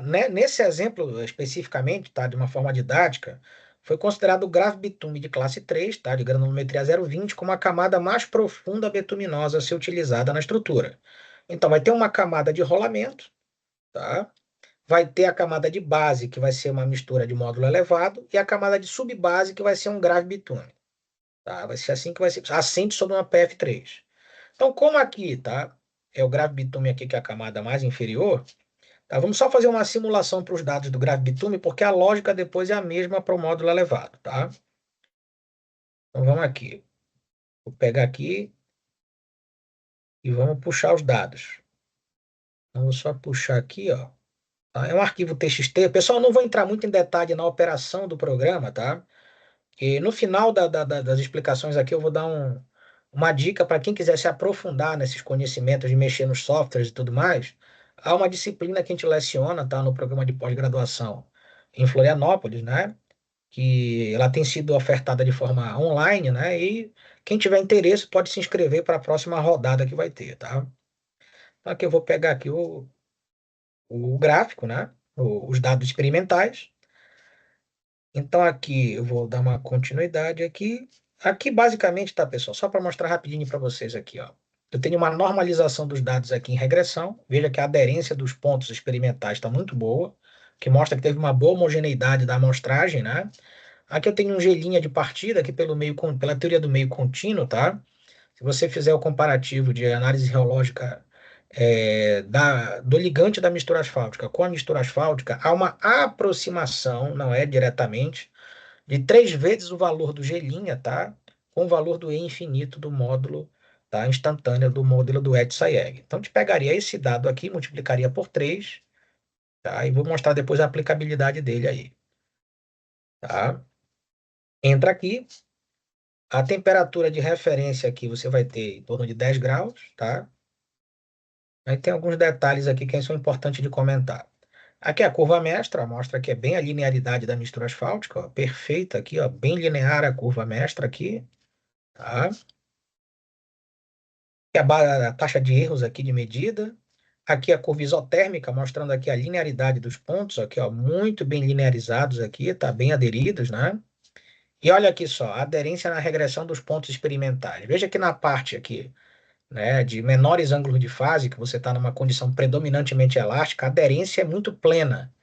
A: né, nesse exemplo especificamente, tá? De uma forma didática, foi considerado o grafo bitume de classe 3, tá? De granulometria 0,20, como a camada mais profunda betuminosa a ser utilizada na estrutura. Então vai ter uma camada de rolamento, tá? Vai ter a camada de base, que vai ser uma mistura de módulo elevado, e a camada de subbase, que vai ser um grave bitume. Tá? Vai ser assim que vai ser, assente sobre uma PF3. Então, como aqui, tá? É o grave bitume aqui, que é a camada mais inferior, tá? Vamos só fazer uma simulação para os dados do grave bitume, porque a lógica depois é a mesma para o módulo elevado, tá? Então, vamos aqui. Vou pegar aqui e vamos puxar os dados. Vamos só puxar aqui, ó. Tá? É um arquivo TXT. Pessoal, não vou entrar muito em detalhe na operação do programa, tá? E no final das explicações aqui, eu vou dar uma dica para quem quiser se aprofundar nesses conhecimentos de mexer nos softwares e tudo mais. Há uma disciplina que a gente leciona, tá? No programa de pós-graduação em Florianópolis, né? Que ela tem sido ofertada de forma online, né? E quem tiver interesse pode se inscrever para a próxima rodada que vai ter, tá? Então aqui eu vou pegar aqui o gráfico, né? Os dados experimentais. Então aqui eu vou dar uma continuidade aqui. Aqui basicamente, tá, pessoal? Só para mostrar rapidinho para vocês aqui, ó. Eu tenho uma normalização dos dados aqui em regressão. Veja que a aderência dos pontos experimentais está muito boa, que mostra que teve uma boa homogeneidade da amostragem, né? Aqui eu tenho um G' de partida aqui pela teoria do meio contínuo, tá? Se você fizer o comparativo de análise reológica do ligante da mistura asfáltica com a mistura asfáltica, há uma aproximação, não é diretamente, de 3 vezes o valor do G', tá? Com o valor do E infinito do módulo, tá? Instantâneo do modelo do Ed-Sayeg. Então, a gente pegaria esse dado aqui, multiplicaria por 3, tá? E vou mostrar depois a aplicabilidade dele aí, tá? Entra aqui. A temperatura de referência aqui você vai ter em torno de 10 graus, tá? Aí tem alguns detalhes aqui que são importantes de comentar. Aqui é a curva mestra, mostra que é bem a linearidade da mistura asfáltica, ó, perfeita aqui, ó, bem linear a curva mestra aqui, tá? Aqui a taxa de erros aqui de medida. Aqui a curva isotérmica, mostrando aqui a linearidade dos pontos, aqui, ó, muito bem linearizados aqui, tá bem aderidos, né? E olha aqui só, a aderência na regressão dos pontos experimentais. Veja que na parte aqui, né, de menores ângulos de fase, que você está numa condição predominantemente elástica, a aderência é muito plena.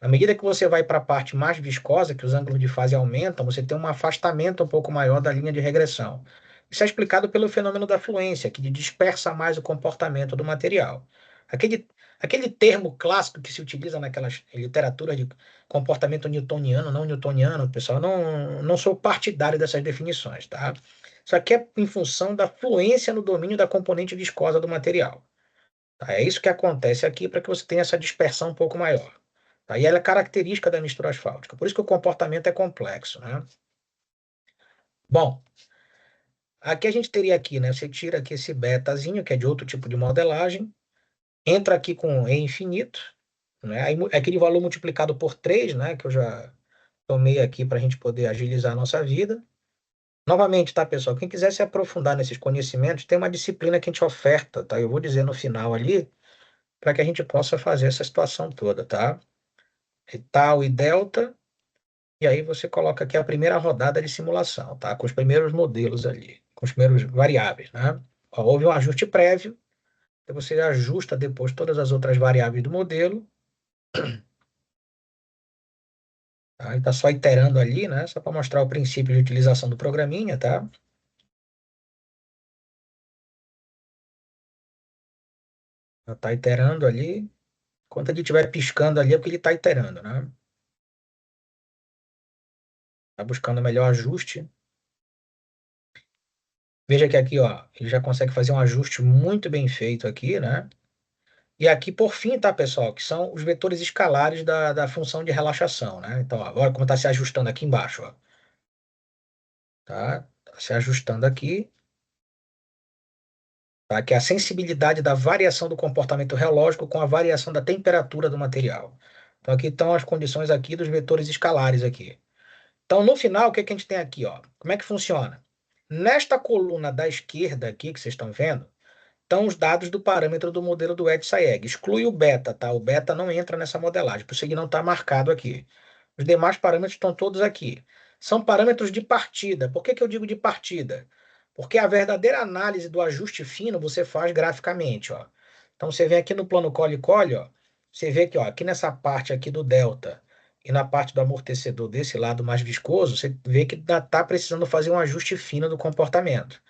A: À medida que você vai para a parte mais viscosa, que os ângulos de fase aumentam, você tem um afastamento um pouco maior da linha de regressão. Isso é explicado pelo fenômeno da fluência, que dispersa mais o comportamento do material. Aquele termo clássico que se utiliza naquelas literaturas de comportamento newtoniano, não newtoniano, pessoal, não sou partidário dessas definições, tá? Isso aqui é em função da fluência no domínio da componente viscosa do material. Tá? É isso que acontece aqui para que você tenha essa dispersão um pouco maior. Tá? E ela é característica da mistura asfáltica. Por isso que o comportamento é complexo, né? Bom, aqui a gente teria aqui, né? Você tira aqui esse betazinho, que é de outro tipo de modelagem, entra aqui com E infinito, né? Aí, aquele valor multiplicado por 3, né? Que eu já tomei aqui para a gente poder agilizar a nossa vida. Novamente, tá, pessoal? Quem quiser se aprofundar nesses conhecimentos, tem uma disciplina que a gente oferta, tá? Eu vou dizer no final ali, para que a gente possa fazer essa situação toda, tá? E tal e delta, e aí você coloca aqui a primeira rodada de simulação, tá? Com os primeiros modelos ali, com os primeiros variáveis, né? Ó, houve um ajuste prévio, então você ajusta depois todas as outras variáveis do modelo, tá? Está só iterando ali, né? Só para mostrar o princípio de utilização do programinha, tá? Já está iterando ali. Enquanto ele estiver piscando ali, é porque ele está iterando, né? Está buscando o melhor ajuste. Veja que aqui, ó, ele já consegue fazer um ajuste muito bem feito aqui, né? E aqui, por fim, tá, pessoal, que são os vetores escalares da função de relaxação, né? Então, ó, olha como está se ajustando aqui embaixo, ó. Tá? Tá se ajustando aqui, tá? Que é a sensibilidade da variação do comportamento reológico com a variação da temperatura do material. Então, aqui estão as condições aqui dos vetores escalares aqui. Então, no final, o que que a gente tem aqui, ó? Como é que funciona? Nesta coluna da esquerda aqui, que vocês estão vendo, estão os dados do parâmetro do modelo do Edge-Sayeg. Exclui o beta, tá? O beta não entra nessa modelagem, por isso ele não está marcado aqui. Os demais parâmetros estão todos aqui. São parâmetros de partida. Por que que eu digo de partida? Porque a verdadeira análise do ajuste fino você faz graficamente, ó. Então você vem aqui no plano colhe-colhe, ó. Você vê que, ó, aqui nessa parte aqui do delta e na parte do amortecedor desse lado mais viscoso, você vê que está precisando fazer um ajuste fino do comportamento.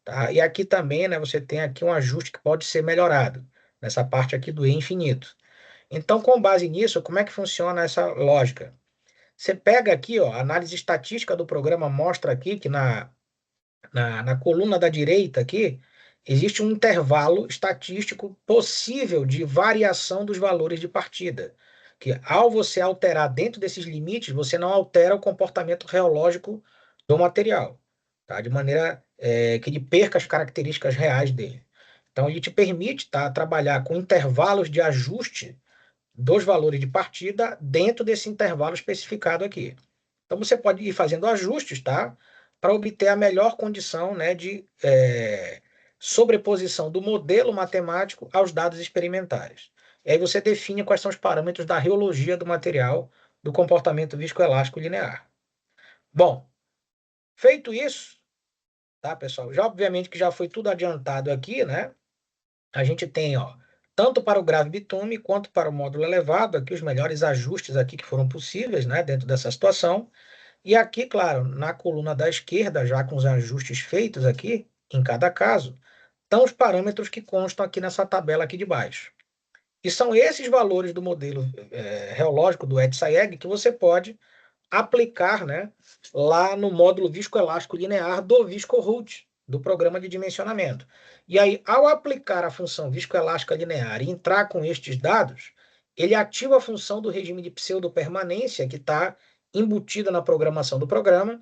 A: Tá? E aqui também, né, você tem aqui um ajuste que pode ser melhorado, nessa parte aqui do E infinito. Então, com base nisso, como é que funciona essa lógica? Você pega aqui, ó, a análise estatística do programa mostra aqui que na coluna da direita aqui, existe um intervalo estatístico possível de variação dos valores de partida. Que ao você alterar dentro desses limites, você não altera o comportamento reológico do material, tá? De maneira que ele perca as características reais dele. Então, ele te permite, tá, trabalhar com intervalos de ajuste dos valores de partida dentro desse intervalo especificado aqui. Então você pode ir fazendo ajustes, tá? Para obter a melhor condição, né, de sobreposição do modelo matemático aos dados experimentais. E aí você define quais são os parâmetros da reologia do material do comportamento viscoelástico linear. Bom, feito isso, tá, pessoal? Já obviamente que já foi tudo adiantado aqui, né? A gente tem, ó, tanto para o grave bitume quanto para o módulo elevado, aqui os melhores ajustes aqui que foram possíveis, né, dentro dessa situação. E aqui, claro, na coluna da esquerda, já com os ajustes feitos aqui, em cada caso, estão os parâmetros que constam aqui nessa tabela aqui de baixo. E são esses valores do modelo reológico do Edge-Sayeg que você pode aplicar, né, lá no módulo viscoelástico linear do ViscoRoot, do programa de dimensionamento. E aí, ao aplicar a função viscoelástica linear e entrar com estes dados, ele ativa a função do regime de pseudopermanência que está embutida na programação do programa,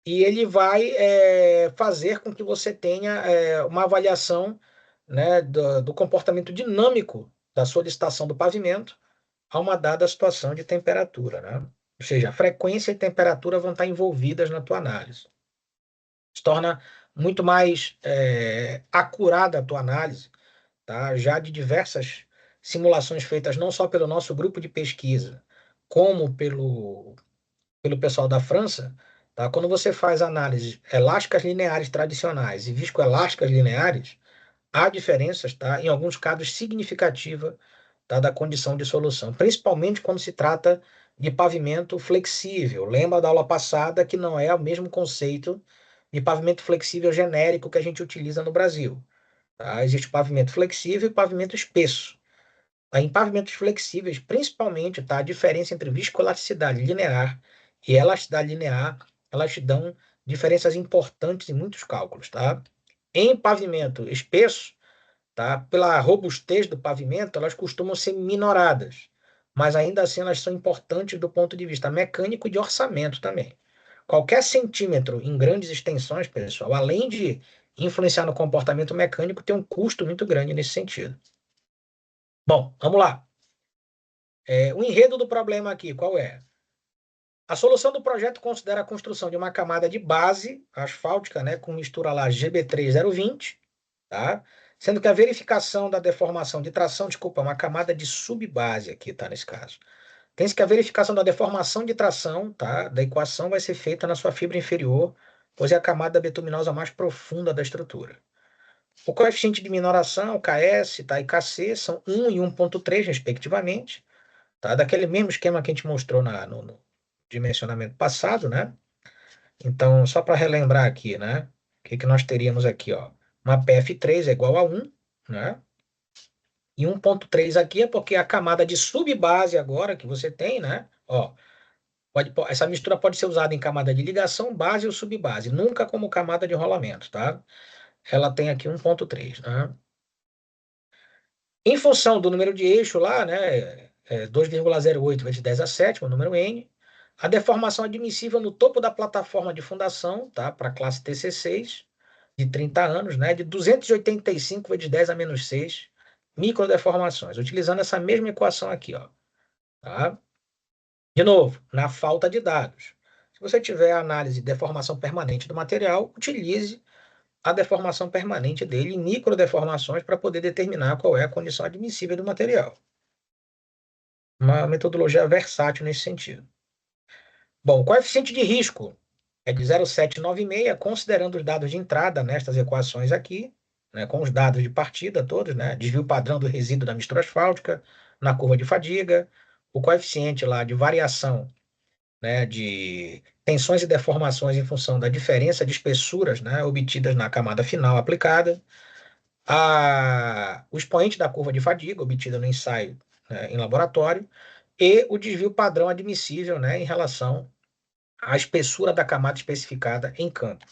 A: e ele vai fazer com que você tenha uma avaliação, né, do comportamento dinâmico da solicitação do pavimento a uma dada situação de temperatura, né? Ou seja, a frequência e temperatura vão estar envolvidas na tua análise. Se torna muito mais acurada a tua análise, tá? Já de diversas simulações feitas não só pelo nosso grupo de pesquisa, como pelo pessoal da França, tá? Quando você faz análises elásticas lineares tradicionais e viscoelásticas lineares, há diferenças, tá? Em alguns casos significativa, tá? Da condição de solução, principalmente quando se trata de pavimento flexível. Lembra da aula passada que não é o mesmo conceito de pavimento flexível genérico que a gente utiliza no Brasil, tá? Existe pavimento flexível e pavimento espesso. Em pavimentos flexíveis, principalmente, tá? A diferença entre viscoelasticidade linear e elasticidade linear, elas te dão diferenças importantes em muitos cálculos, tá? Em pavimento espesso, tá? Pela robustez do pavimento, elas costumam ser minoradas, mas ainda assim elas são importantes do ponto de vista mecânico e de orçamento também. Qualquer centímetro em grandes extensões, pessoal, além de influenciar no comportamento mecânico, tem um custo muito grande nesse sentido. Bom, vamos lá. O enredo do problema aqui, qual é? A solução do projeto considera a construção de uma camada de base asfáltica, né, com mistura lá GB3020, tá? Sendo que a verificação da deformação de tração, desculpa, uma camada de subbase aqui, tá, nesse caso. Tem-se que a verificação da deformação de tração, tá, da equação vai ser feita na sua fibra inferior, pois é a camada betuminosa mais profunda da estrutura. O coeficiente de minoração, KS, tá, e KC, são 1 e 1,3, respectivamente, tá, daquele mesmo esquema que a gente mostrou no dimensionamento passado, né? Então, só para relembrar aqui, né? O que que nós teríamos aqui, ó? Uma PF3 é igual a 1, né? E 1.3 aqui é porque a camada de subbase agora que você tem, né? Ó, essa mistura pode ser usada em camada de ligação, base ou subbase, nunca como camada de rolamento, tá? Ela tem aqui 1.3, né? Em função do número de eixo lá, né? 2,08 vezes 10 a sétima, o número N, a deformação admissível no topo da plataforma de fundação, tá? Para a classe TC6, de 30 anos, né? De 285 vezes 10 a menos 6 microdeformações, utilizando essa mesma equação aqui, ó, tá? De novo, na falta de dados. Se você tiver a análise de deformação permanente do material, utilize a deformação permanente dele em microdeformações para poder determinar qual é a condição admissível do material. Uma metodologia versátil nesse sentido. Bom, o coeficiente de risco é de 0,796, considerando os dados de entrada nestas equações aqui, né, com os dados de partida todos, né, desvio padrão do resíduo da mistura asfáltica, na curva de fadiga, o coeficiente lá de variação, né, de tensões e deformações em função da diferença de espessuras, né, obtidas na camada final aplicada, o expoente da curva de fadiga, obtida no ensaio, né, em laboratório, e o desvio padrão admissível, né, em relação à espessura da camada especificada em campo.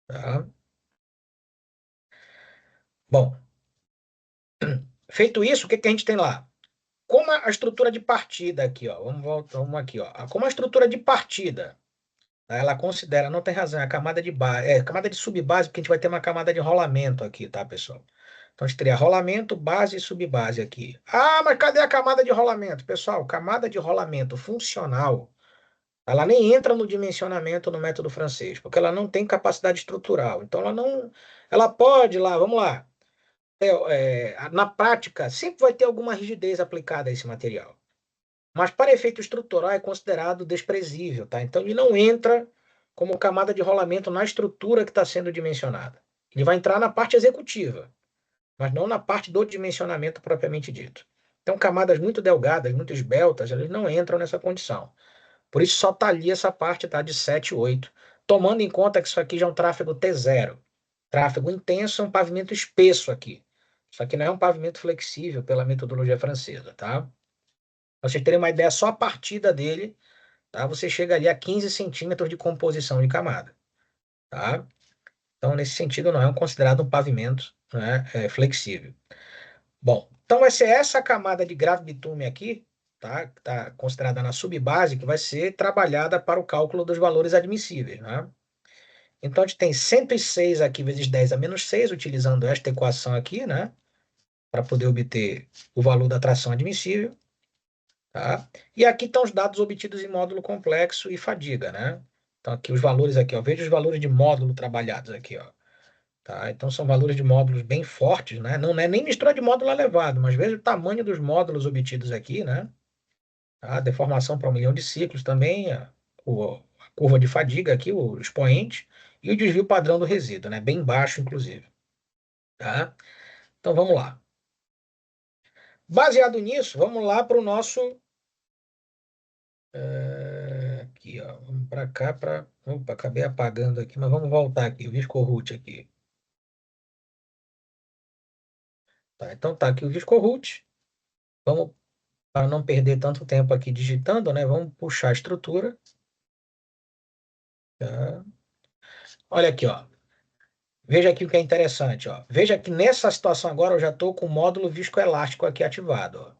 A: Tá? Bom, feito isso, o que que a gente tem lá? Como a estrutura de partida aqui, ó, vamos aqui, ó, como a estrutura de partida, tá, ela considera, não tem razão, a camada de base, camada de subbase, porque a gente vai ter uma camada de rolamento aqui, tá, pessoal? Então, a gente teria rolamento, base e subbase aqui. Ah, mas cadê a camada de rolamento? Pessoal, camada de rolamento funcional, ela nem entra no dimensionamento no método francês, porque ela não tem capacidade estrutural. Então, ela pode lá, vamos lá, na prática, sempre vai ter alguma rigidez aplicada a esse material. Mas para efeito estrutural é considerado desprezível, tá? Então ele não entra como camada de rolamento na estrutura que está sendo dimensionada. Ele vai entrar na parte executiva, mas não na parte do dimensionamento propriamente dito. Então, camadas muito delgadas, muito esbeltas, elas não entram nessa condição. Por isso só está ali essa parte, tá, de 7, 8, tomando em conta que isso aqui já é um tráfego T0. Tráfego intenso é um pavimento espesso aqui. Isso aqui não é um pavimento flexível pela metodologia francesa, tá? Pra vocês terem uma ideia, só a partida dele, tá? Você chega ali a 15 centímetros de composição de camada, tá? Então, nesse sentido, não é considerado um pavimento, né, flexível. Bom, então vai ser essa camada de gravibitume aqui, tá? Que está considerada na subbase, que vai ser trabalhada para o cálculo dos valores admissíveis, né? Então, a gente tem 106 aqui vezes 10 a menos 6, utilizando esta equação aqui, né? Para poder obter o valor da tração admissível. Tá? E aqui estão os dados obtidos em módulo complexo e fadiga, né? Então, aqui os valores aqui, ó. Veja os valores de módulo trabalhados aqui, ó. Tá? Então, são valores de módulos bem fortes, né? Não é nem mistura de módulo elevado, mas veja o tamanho dos módulos obtidos aqui, né? Tá? Deformação para 1 milhão de ciclos também, a curva de fadiga aqui, o expoente, e o desvio padrão do resíduo, né? Bem baixo, inclusive. Tá? Então, vamos lá. Baseado nisso, vamos lá para o nosso aqui, ó. Vamos para cá para. Opa, acabei apagando aqui, mas vamos voltar aqui. O Viscorroot aqui. Tá, então tá aqui o Viscorroot. Vamos, para não perder tanto tempo aqui digitando, né? Vamos puxar a estrutura. Tá. Olha aqui, ó. Veja aqui o que é interessante, ó. Veja que nessa situação agora eu já estou com o módulo viscoelástico aqui ativado, ó.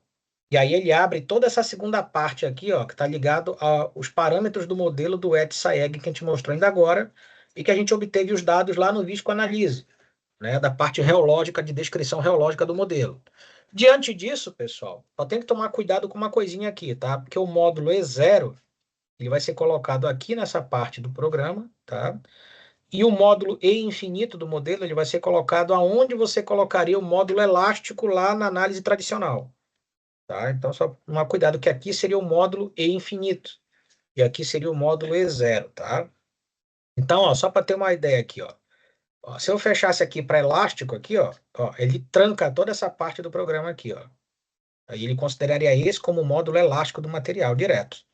A: E aí ele abre toda essa segunda parte aqui, ó, que está ligado aos parâmetros do modelo do ETSAEG que a gente mostrou ainda agora e que a gente obteve os dados lá no Viscoanalise, né, da parte reológica, de descrição reológica do modelo. Diante disso, pessoal, só tem que tomar cuidado com uma coisinha aqui, tá? Porque o módulo E0, ele vai ser colocado aqui nessa parte do programa, tá? E o módulo E infinito do modelo, ele vai ser colocado aonde você colocaria o módulo elástico lá na análise tradicional. Tá? Então, só tomar cuidado que aqui seria o módulo E infinito. E aqui seria o módulo E0, tá? Então, ó, só para ter uma ideia aqui, ó. Ó, se eu fechasse aqui para elástico aqui, ó, ele tranca toda essa parte do programa aqui, ó. Aí ele consideraria esse como o módulo elástico do material direto,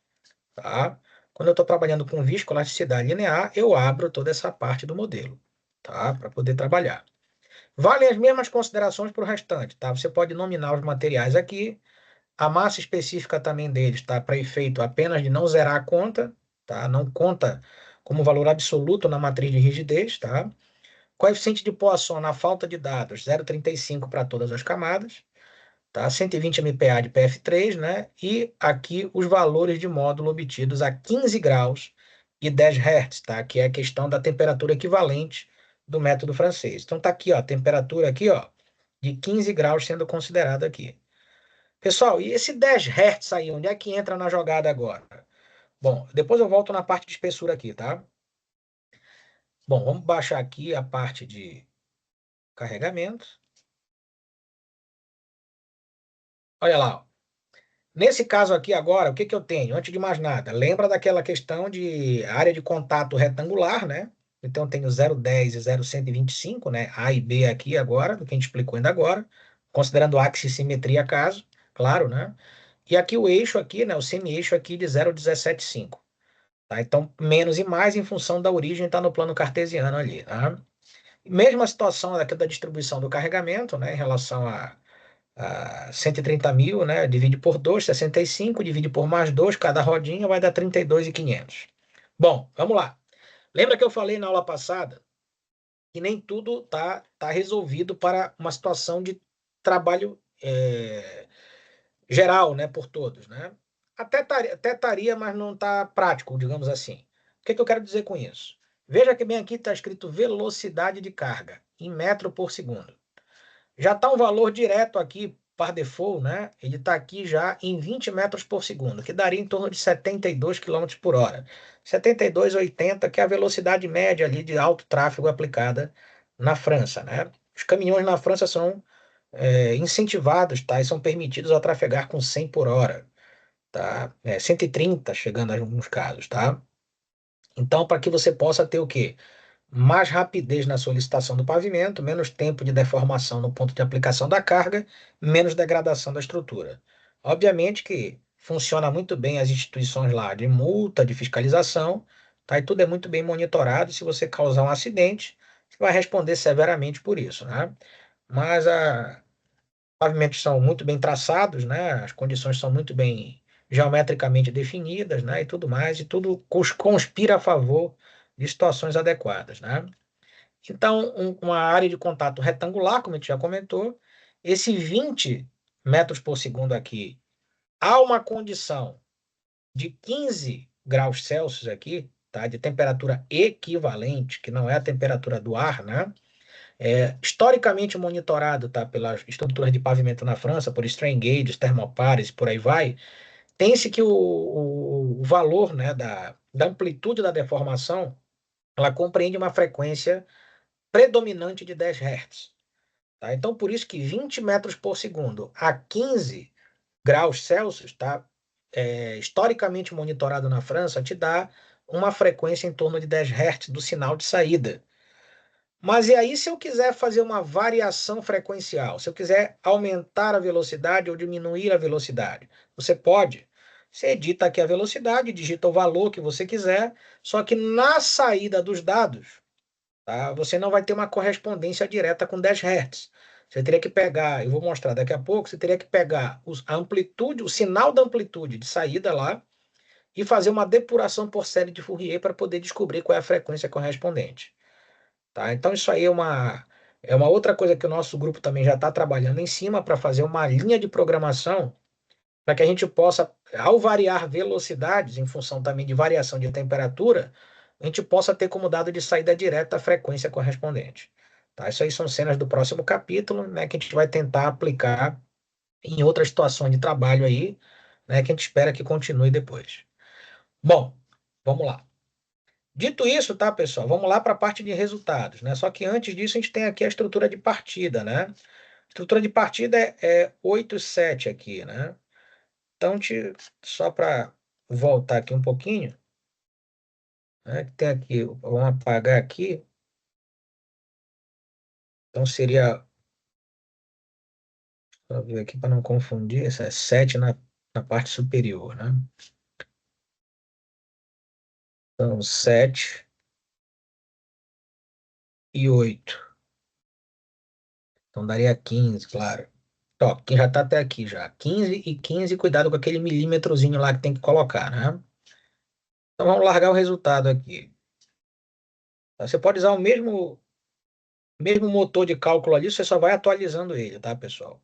A: tá? Quando eu estou trabalhando com viscoelasticidade linear, eu abro toda essa parte do modelo, tá? Para poder trabalhar. Valem as mesmas considerações para o restante, tá? Você pode nominar os materiais aqui, a massa específica também deles, tá? Para efeito apenas de não zerar a conta, tá? Não conta como valor absoluto na matriz de rigidez, tá? Coeficiente de Poisson na falta de dados, 0,35 para todas as camadas, tá? 120 MPa de PF3, né? E aqui os valores de módulo obtidos a 15 graus e 10 Hz, tá? Que é a questão da temperatura equivalente do método francês. Então tá aqui, ó, a temperatura aqui, ó, de 15 graus sendo considerada aqui. Pessoal, e esse 10 Hz aí, onde é que entra na jogada agora? Bom, depois eu volto na parte de espessura aqui, tá? Bom, vamos baixar aqui a parte de carregamento. Olha lá, ó. Nesse caso aqui agora, o que que eu tenho? Antes de mais nada, lembra daquela questão de área de contato retangular, né? Então eu tenho 0,10 e 0,125, né? A e B aqui agora, do que a gente explicou ainda agora, considerando axissimetria caso, claro, né? E aqui o eixo aqui, né? O semi-eixo aqui de 0,175. Tá? Então, menos e mais em função da origem está no plano cartesiano ali. Tá? Mesma situação aqui da distribuição do carregamento, né, em relação a 130 mil, né, divide por 2, 65, divide por mais 2, cada rodinha vai dar 32.500. Bom, vamos lá. Lembra que eu falei na aula passada que nem tudo tá resolvido para uma situação de trabalho geral, né, por todos, né? Até estaria, mas não está prático, digamos assim. O que que eu quero dizer com isso? Veja que bem aqui está escrito velocidade de carga em metro por segundo. Já está um valor direto aqui, par default, né? Ele está aqui já em 20 metros por segundo, que daria em torno de 72 quilômetros por hora. 72,80, que é a velocidade média ali de alto tráfego aplicada na França, né? Os caminhões na França são incentivados, tá? E são permitidos a trafegar com 100 por hora, tá? 130 chegando em alguns casos, tá? Então, para que você possa ter o quê? Mais rapidez na solicitação do pavimento, menos tempo de deformação no ponto de aplicação da carga, menos degradação da estrutura. Obviamente que funciona muito bem as instituições lá de multa, de fiscalização, tá? E tudo é muito bem monitorado. Se você causar um acidente, você vai responder severamente por isso, né? Mas pavimentos são muito bem traçados, né? As condições são muito bem geometricamente definidas, né? E tudo mais, e tudo conspira a favor de situações adequadas, né? Então, uma área de contato retangular, como a gente já comentou, esse 20 metros por segundo aqui, há uma condição de 15 graus Celsius aqui, tá? De temperatura equivalente, que não é a temperatura do ar, né? Historicamente monitorado, tá, pelas estruturas de pavimento na França, por strain gauges, thermopares, por aí vai, tem-se que o valor, né, da amplitude da deformação, ela compreende uma frequência predominante de 10 Hz. Tá? Então, por isso que 20 metros por segundo a 15 graus Celsius, tá, historicamente monitorado na França, te dá uma frequência em torno de 10 Hz do sinal de saída. Mas e aí, se eu quiser fazer uma variação frequencial, se eu quiser aumentar a velocidade ou diminuir a velocidade, você pode. Você edita aqui a velocidade, digita o valor que você quiser, só que na saída dos dados, tá, você não vai ter uma correspondência direta com 10 Hz. Você teria que pegar, eu vou mostrar daqui a pouco, você teria que pegar a amplitude, o sinal da amplitude de saída lá e fazer uma depuração por série de Fourier para poder descobrir qual é a frequência correspondente. Tá? Então, isso aí é uma outra coisa que o nosso grupo também já está trabalhando em cima para fazer uma linha de programação para que a gente possa, ao variar velocidades, em função também de variação de temperatura, a gente possa ter como dado de saída direta a frequência correspondente. Tá? Isso aí são cenas do próximo capítulo, né, que a gente vai tentar aplicar em outras situações de trabalho aí, né, que a gente espera que continue depois. Bom, vamos lá. Dito isso, tá, pessoal? Vamos lá para a parte de resultados, né? Só que antes disso, a gente tem aqui a estrutura de partida, né? A estrutura de partida é 8-7 aqui, né? Então, só para voltar aqui um pouquinho, né? Tem aqui, vamos apagar aqui. Então, seria, vou ver aqui para não confundir, essa é 7 na parte superior, né? Então, 7 e 8. Então daria 15, claro. Ó, que já tá até aqui já. 15 e 15, cuidado com aquele milímetrozinho lá que tem que colocar, né? Então vamos largar o resultado aqui. Você pode usar o mesmo motor de cálculo ali, você só vai atualizando ele, tá, pessoal?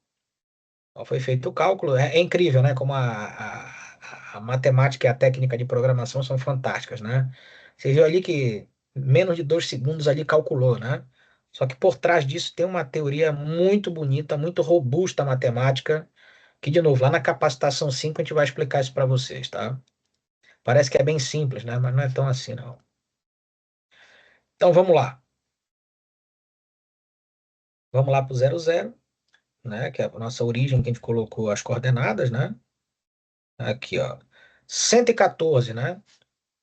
A: Ó, foi feito o cálculo. É incrível, né? Como a matemática e a técnica de programação são fantásticas, né? Você viu ali que menos de 2 segundos ali calculou, né? Só que por trás disso tem uma teoria muito bonita, muito robusta matemática, que, de novo, lá na capacitação 5 a gente vai explicar isso para vocês, tá? Parece que é bem simples, né? Mas não é tão assim, não. Então vamos lá. Vamos lá para o 00, né? Que é a nossa origem que a gente colocou as coordenadas, né? Aqui, ó. 114, né?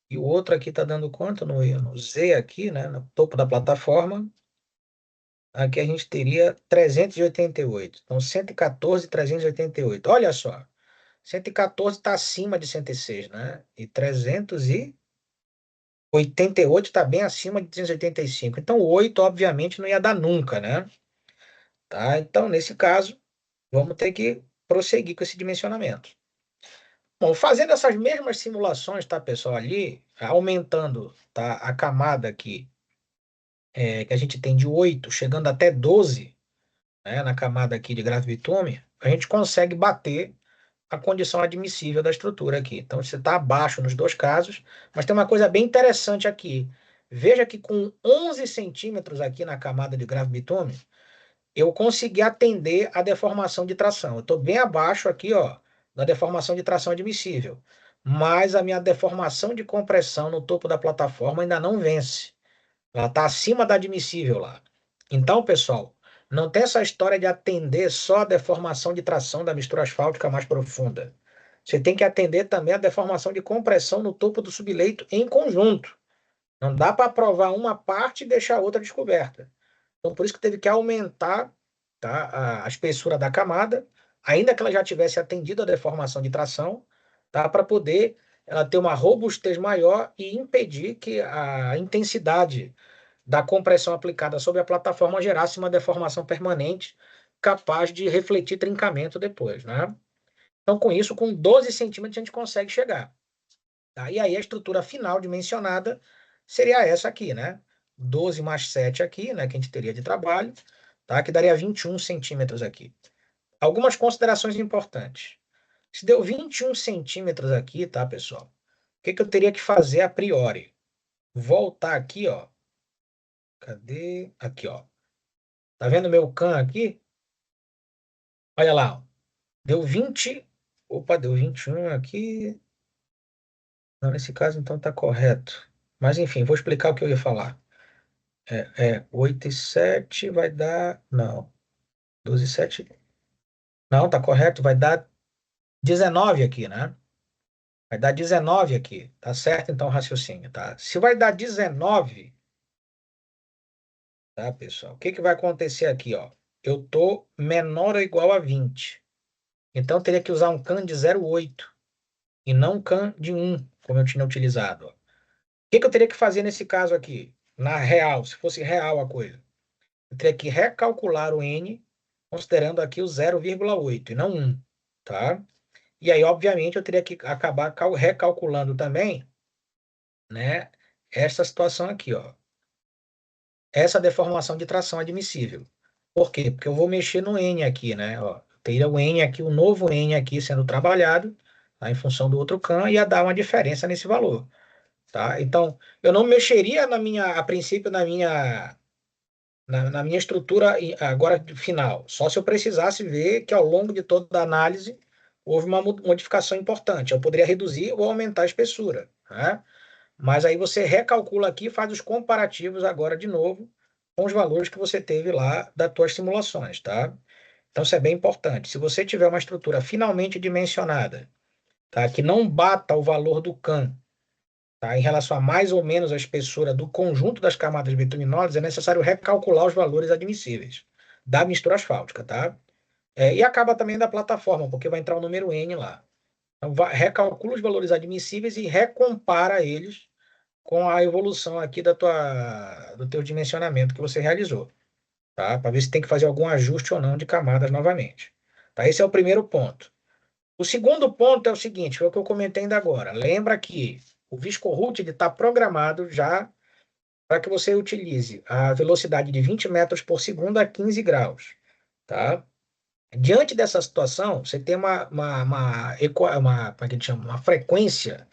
A: E o outro aqui está dando conta no Z aqui, né? No topo da plataforma. Aqui a gente teria 388. Então, 114, 388. Olha só. 114 está acima de 106, né? E 388 está bem acima de 285. Então, o 8, obviamente, não ia dar nunca, né? Tá? Então, nesse caso, vamos ter que prosseguir com esse dimensionamento. Bom, fazendo essas mesmas simulações, tá, pessoal, ali, aumentando, tá, a camada aqui, que a gente tem de 8, chegando até 12, né, na camada aqui de graviditume, a gente consegue bater a condição admissível da estrutura aqui. Então, você está abaixo nos dois casos, mas tem uma coisa bem interessante aqui. Veja que com 11 centímetros aqui na camada de graviditume, eu consegui atender a deformação de tração. Eu estou bem abaixo aqui, ó, da deformação de tração admissível. Mas a minha deformação de compressão no topo da plataforma ainda não vence. Ela está acima da admissível lá. Então, pessoal, não tem essa história de atender só a deformação de tração da mistura asfáltica mais profunda. Você tem que atender também a deformação de compressão no topo do subleito em conjunto. Não dá para aprovar uma parte e deixar a outra descoberta. Então, por isso que teve que aumentar, tá, a espessura da camada, ainda que ela já tivesse atendido a deformação de tração, tá, para poder ela ter uma robustez maior e impedir que a intensidade da compressão aplicada sobre a plataforma gerasse uma deformação permanente capaz de refletir trincamento depois, né? Então, com isso, com 12 centímetros a gente consegue chegar. Tá? E aí a estrutura final dimensionada seria essa aqui, né? 12 mais 7 aqui, né? Que a gente teria de trabalho, tá? Que daria 21 centímetros aqui. Algumas considerações importantes. Se deu 21 centímetros aqui, tá, pessoal? O que que eu teria que fazer a priori? Voltar aqui, ó. Cadê? Aqui, ó. Tá vendo meu can aqui? Olha lá, ó. Deu 20. Opa, deu 21 aqui. Não, nesse caso, então tá correto. Mas, enfim, vou explicar o que eu ia falar. 8 e 7 vai dar. Não, 12 e 7. Não, tá correto, vai dar 19 aqui, né? Vai dar 19 aqui. Tá certo, então, o raciocínio, tá? Se vai dar 19, tá, pessoal? O que que vai acontecer aqui, ó? Eu tô menor ou igual a 20. Então, eu teria que usar um can de 0,8 e não um can de 1, como eu tinha utilizado, ó. O que que eu teria que fazer nesse caso aqui? Na real, se fosse real a coisa. Eu teria que recalcular o n, considerando aqui o 0,8 e não 1, tá? E aí, obviamente, eu teria que acabar recalculando também, né, essa situação aqui, ó. Essa deformação de tração admissível. Por quê? Porque eu vou mexer no n aqui, né? Ó, teria o n aqui, o novo n aqui sendo trabalhado, tá, em função do outro can, ia dar uma diferença nesse valor, tá? Então, eu não mexeria a princípio, na minha estrutura agora final, só se eu precisasse ver que ao longo de toda a análise houve uma modificação importante. Eu poderia reduzir ou aumentar a espessura, né? Mas aí você recalcula aqui e faz os comparativos agora de novo com os valores que você teve lá das tuas simulações, tá? Então isso é bem importante. Se você tiver uma estrutura finalmente dimensionada, tá, que não bata o valor do CAM, tá, em relação a mais ou menos a espessura do conjunto das camadas bituminosas, é necessário recalcular os valores admissíveis da mistura asfáltica, tá? E acaba também da plataforma, porque vai entrar o número N lá. Então, recalcula os valores admissíveis e recompara eles com a evolução aqui do teu dimensionamento que você realizou, tá? Para ver se tem que fazer algum ajuste ou não de camadas novamente. Tá? Esse é o primeiro ponto. O segundo ponto é o seguinte, foi o que eu comentei ainda agora. Lembra que o ViscoRoute está programado já para que você utilize a velocidade de 20 metros por segundo a 15 graus. Tá? Diante dessa situação, você tem como é que a gente chama? Uma frequência,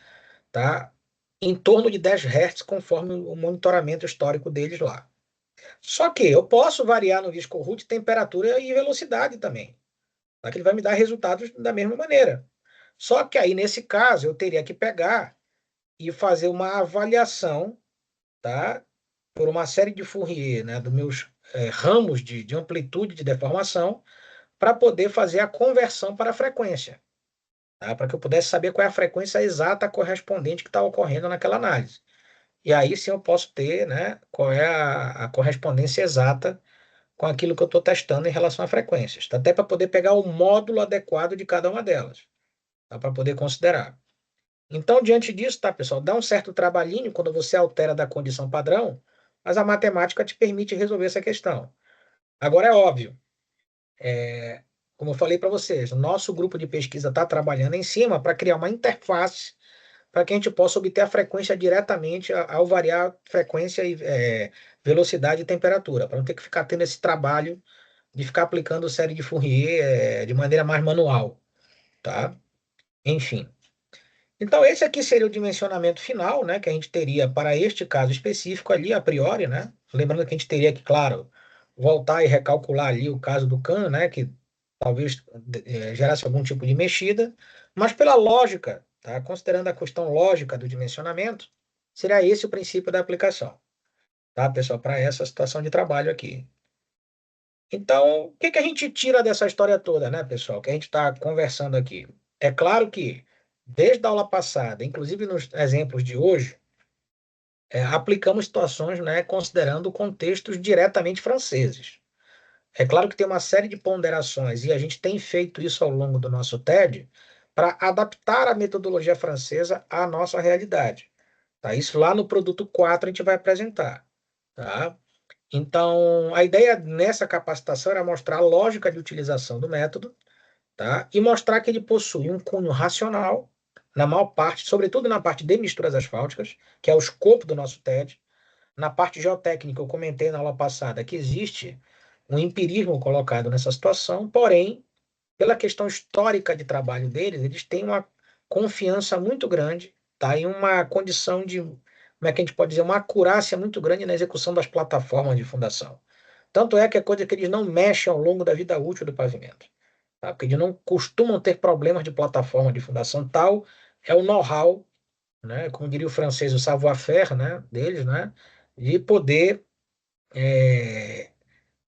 A: tá? Em torno de 10 Hz, conforme o monitoramento histórico deles lá. Só que eu posso variar no ViscoRoute temperatura e velocidade também, tá? Que ele vai me dar resultados da mesma maneira. Só que aí, nesse caso, eu teria que pegar e fazer uma avaliação, tá? Por uma série de Fourier, né? Dos meus ramos de amplitude de deformação, para poder fazer a conversão para a frequência, tá? Para que eu pudesse saber qual é a frequência exata correspondente que está ocorrendo naquela análise. E aí sim eu posso ter, né, qual é a correspondência exata com aquilo que eu estou testando em relação a frequências. Tá? Até para poder pegar o módulo adequado de cada uma delas, tá? Para poder considerar. Então, diante disso, tá, pessoal, dá um certo trabalhinho quando você altera da condição padrão, mas a matemática te permite resolver essa questão. Agora, é óbvio, como eu falei para vocês, o nosso grupo de pesquisa está trabalhando em cima para criar uma interface para que a gente possa obter a frequência diretamente ao variar frequência e velocidade e temperatura, para não ter que ficar tendo esse trabalho de ficar aplicando série de Fourier de maneira mais manual, tá? Enfim. Então, esse aqui seria o dimensionamento final, né, que a gente teria para este caso específico ali, a priori, né? Lembrando que a gente teria que, claro, voltar e recalcular ali o caso do CAN, né, que talvez gerasse algum tipo de mexida, mas pela lógica, tá? Considerando a questão lógica do dimensionamento, seria esse o princípio da aplicação, tá, pessoal, para essa situação de trabalho aqui. Então, o que que a gente tira dessa história toda, né, pessoal, que a gente está conversando aqui? É claro que, desde a aula passada, inclusive nos exemplos de hoje, aplicamos situações, né, considerando contextos diretamente franceses. É claro que tem uma série de ponderações, e a gente tem feito isso ao longo do nosso TED, para adaptar a metodologia francesa à nossa realidade. Tá? Isso lá no produto 4 a gente vai apresentar. Tá? Então, a ideia nessa capacitação era mostrar a lógica de utilização do método, tá? E mostrar que ele possui um cunho racional, na maior parte, sobretudo na parte de misturas asfálticas, que é o escopo do nosso TED. Na parte geotécnica, eu comentei na aula passada que existe um empirismo colocado nessa situação, porém, pela questão histórica de trabalho deles, eles têm uma confiança muito grande, tá? Em uma condição de, como é que a gente pode dizer, uma acurácia muito grande na execução das plataformas de fundação. Tanto é que é coisa que eles não mexem ao longo da vida útil do pavimento, tá? Porque eles não costumam ter problemas de plataforma de fundação, tal é o know-how, né? Como diria o francês, o savoir-faire, né? Deles, né? De poder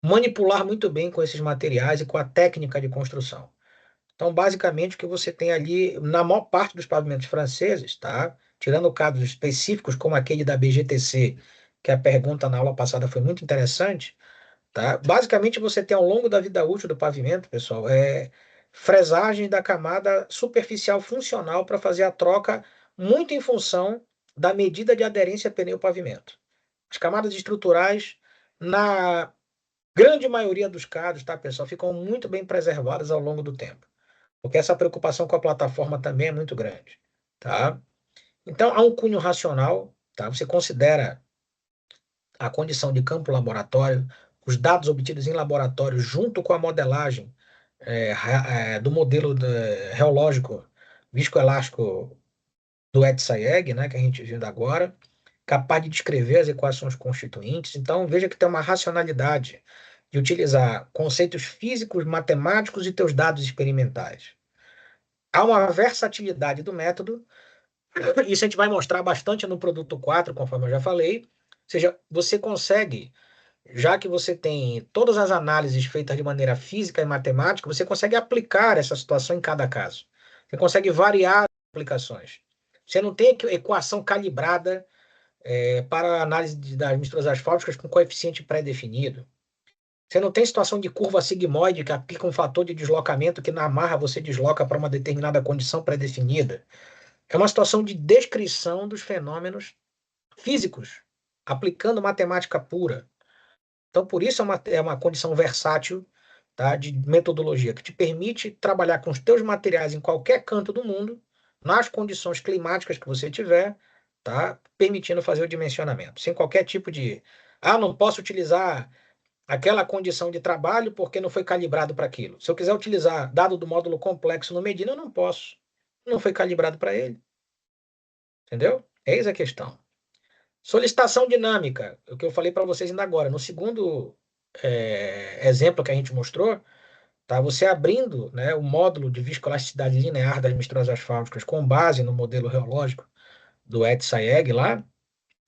A: manipular muito bem com esses materiais e com a técnica de construção. Então, basicamente, o que você tem ali, na maior parte dos pavimentos franceses, tá? Tirando casos específicos, como aquele da BGTC, que a pergunta na aula passada foi muito interessante, tá? Basicamente, você tem ao longo da vida útil do pavimento, pessoal, fresagem da camada superficial funcional para fazer a troca muito em função da medida de aderência pneu-pavimento. As camadas estruturais, na grande maioria dos casos, tá, pessoal, ficam muito bem preservadas ao longo do tempo, porque essa preocupação com a plataforma também é muito grande, tá? Então, há um cunho racional, tá? Você considera a condição de campo laboratório, os dados obtidos em laboratório, junto com a modelagem do modelo reológico viscoelástico do Ed-Sayegh, né, que a gente viu agora, capaz de descrever as equações constituintes. Então, veja que tem uma racionalidade de utilizar conceitos físicos, matemáticos e teus dados experimentais. Há uma versatilidade do método, isso a gente vai mostrar bastante no produto 4, conforme eu já falei. Ou seja, você consegue, já que você tem todas as análises feitas de maneira física e matemática, você consegue aplicar essa situação em cada caso. Você consegue variar as aplicações. Você não tem equação calibrada para a análise das misturas asfálticas com coeficiente pré-definido. Você não tem situação de curva sigmoide que aplica um fator de deslocamento que na marra você desloca para uma determinada condição pré-definida. É uma situação de descrição dos fenômenos físicos, aplicando matemática pura. Então, por isso é uma condição versátil, tá, de metodologia, que te permite trabalhar com os teus materiais em qualquer canto do mundo, nas condições climáticas que você tiver, tá, permitindo fazer o dimensionamento, sem qualquer tipo de, não posso utilizar aquela condição de trabalho porque não foi calibrado para aquilo. Se eu quiser utilizar dado do módulo complexo no Medina, eu não posso. Não foi calibrado para ele. Entendeu? Eis a questão. Solicitação dinâmica, o que eu falei para vocês ainda agora. No segundo exemplo que a gente mostrou, tá? Você abrindo, né, o módulo de viscoelasticidade linear das misturas asfálticas com base no modelo reológico do ETSAEG lá,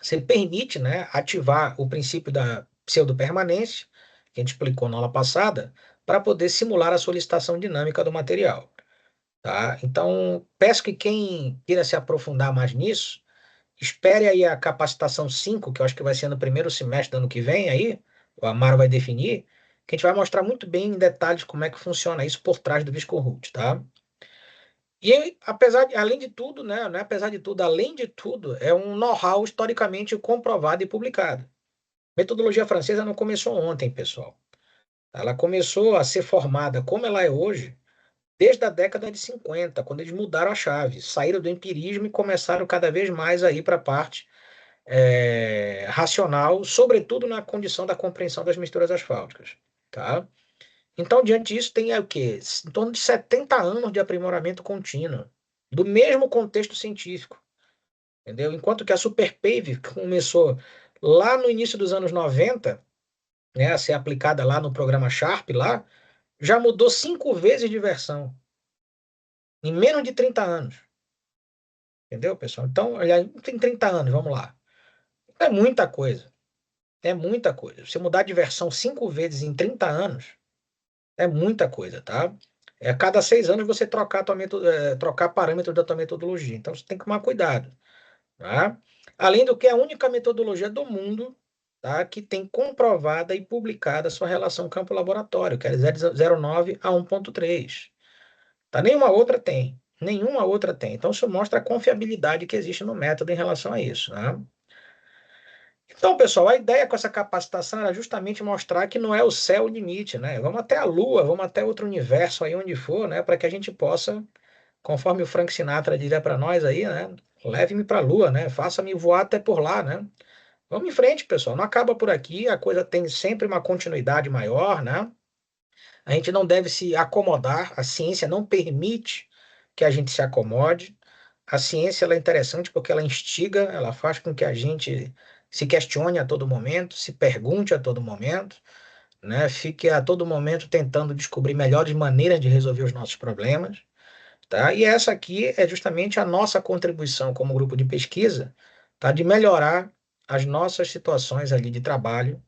A: você permite, né, ativar o princípio da pseudopermanência, que a gente explicou na aula passada, para poder simular a solicitação dinâmica do material. Tá? Então, peço que quem queira se aprofundar mais nisso, espere aí a capacitação 5, que eu acho que vai ser no primeiro semestre do ano que vem, aí, o Amaro vai definir, que a gente vai mostrar muito bem em detalhes como é que funciona isso por trás do ViscoRoot, tá? E apesar de, além de tudo, né, apesar de tudo, além de tudo, é um know-how historicamente comprovado e publicado. Metodologia francesa não começou ontem, pessoal. Ela começou a ser formada como ela é hoje desde a década de 50, quando eles mudaram a chave, saíram do empirismo e começaram cada vez mais a ir para a parte racional, sobretudo na condição da compreensão das misturas asfálticas. Tá? Então, diante disso, tem o quê? Em torno de 70 anos de aprimoramento contínuo, do mesmo contexto científico. Entendeu? Enquanto que a Superpave começou lá no início dos anos 90, né, a ser aplicada lá no programa Sharp, lá, já mudou 5 vezes de versão, em menos de 30 anos. Entendeu, pessoal? Então, aliás, tem 30 anos, vamos lá. É muita coisa. É muita coisa. Você mudar de versão 5 vezes em 30 anos é muita coisa, tá? É a cada 6 anos você trocar, trocar parâmetros da tua metodologia. Então, você tem que tomar cuidado. Tá? Além do que é a única metodologia do mundo, tá, que tem comprovada e publicada a sua relação campo-laboratório, que é 0,09 a 1,3. Tá? Nenhuma outra tem. Nenhuma outra tem. Então, isso mostra a confiabilidade que existe no método em relação a isso. Né? Então, pessoal, a ideia com essa capacitação era justamente mostrar que não é o céu o limite, né? Vamos até a Lua, vamos até outro universo aí onde for, né? Para que a gente possa, conforme o Frank Sinatra diria para nós aí, né? Leve-me para a Lua, né? Faça-me voar até por lá, né? Vamos em frente, pessoal. Não acaba por aqui, a coisa tem sempre uma continuidade maior, né? A gente não deve se acomodar, a ciência não permite que a gente se acomode. A ciência ela é interessante porque ela instiga, ela faz com que a gente se questione a todo momento, se pergunte a todo momento, né? Fique a todo momento tentando descobrir melhores maneiras de resolver os nossos problemas, tá? E essa aqui é justamente a nossa contribuição como grupo de pesquisa, tá? De melhorar as nossas situações ali de trabalho,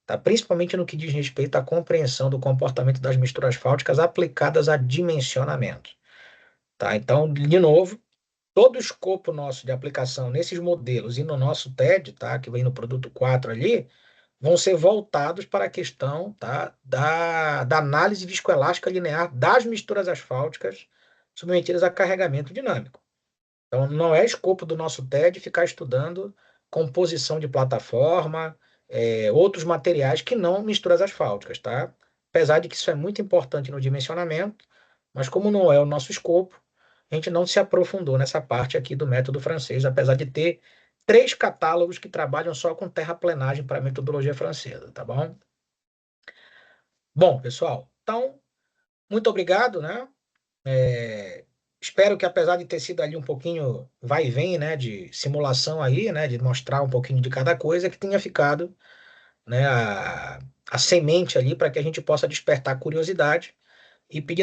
A: tá? Principalmente no que diz respeito à compreensão do comportamento das misturas fálticas aplicadas a dimensionamento, tá? Então, de novo, todo o escopo nosso de aplicação nesses modelos e no nosso TED, tá, que vem no produto 4 ali, vão ser voltados para a questão, tá, da análise viscoelástica linear das misturas asfálticas submetidas a carregamento dinâmico. Então, não é escopo do nosso TED ficar estudando composição de plataforma, outros materiais que não misturas asfálticas, tá? Apesar de que isso é muito importante no dimensionamento, mas como não é o nosso escopo, a gente não se aprofundou nessa parte aqui do método francês, apesar de ter 3 catálogos que trabalham só com terraplenagem para a metodologia francesa, tá bom? Bom, pessoal, então, muito obrigado, né? Espero que, apesar de ter sido ali um pouquinho vai e vem, né, de simulação aí, né, de mostrar um pouquinho de cada coisa, que tenha ficado, né, a semente ali para que a gente possa despertar curiosidade e pedir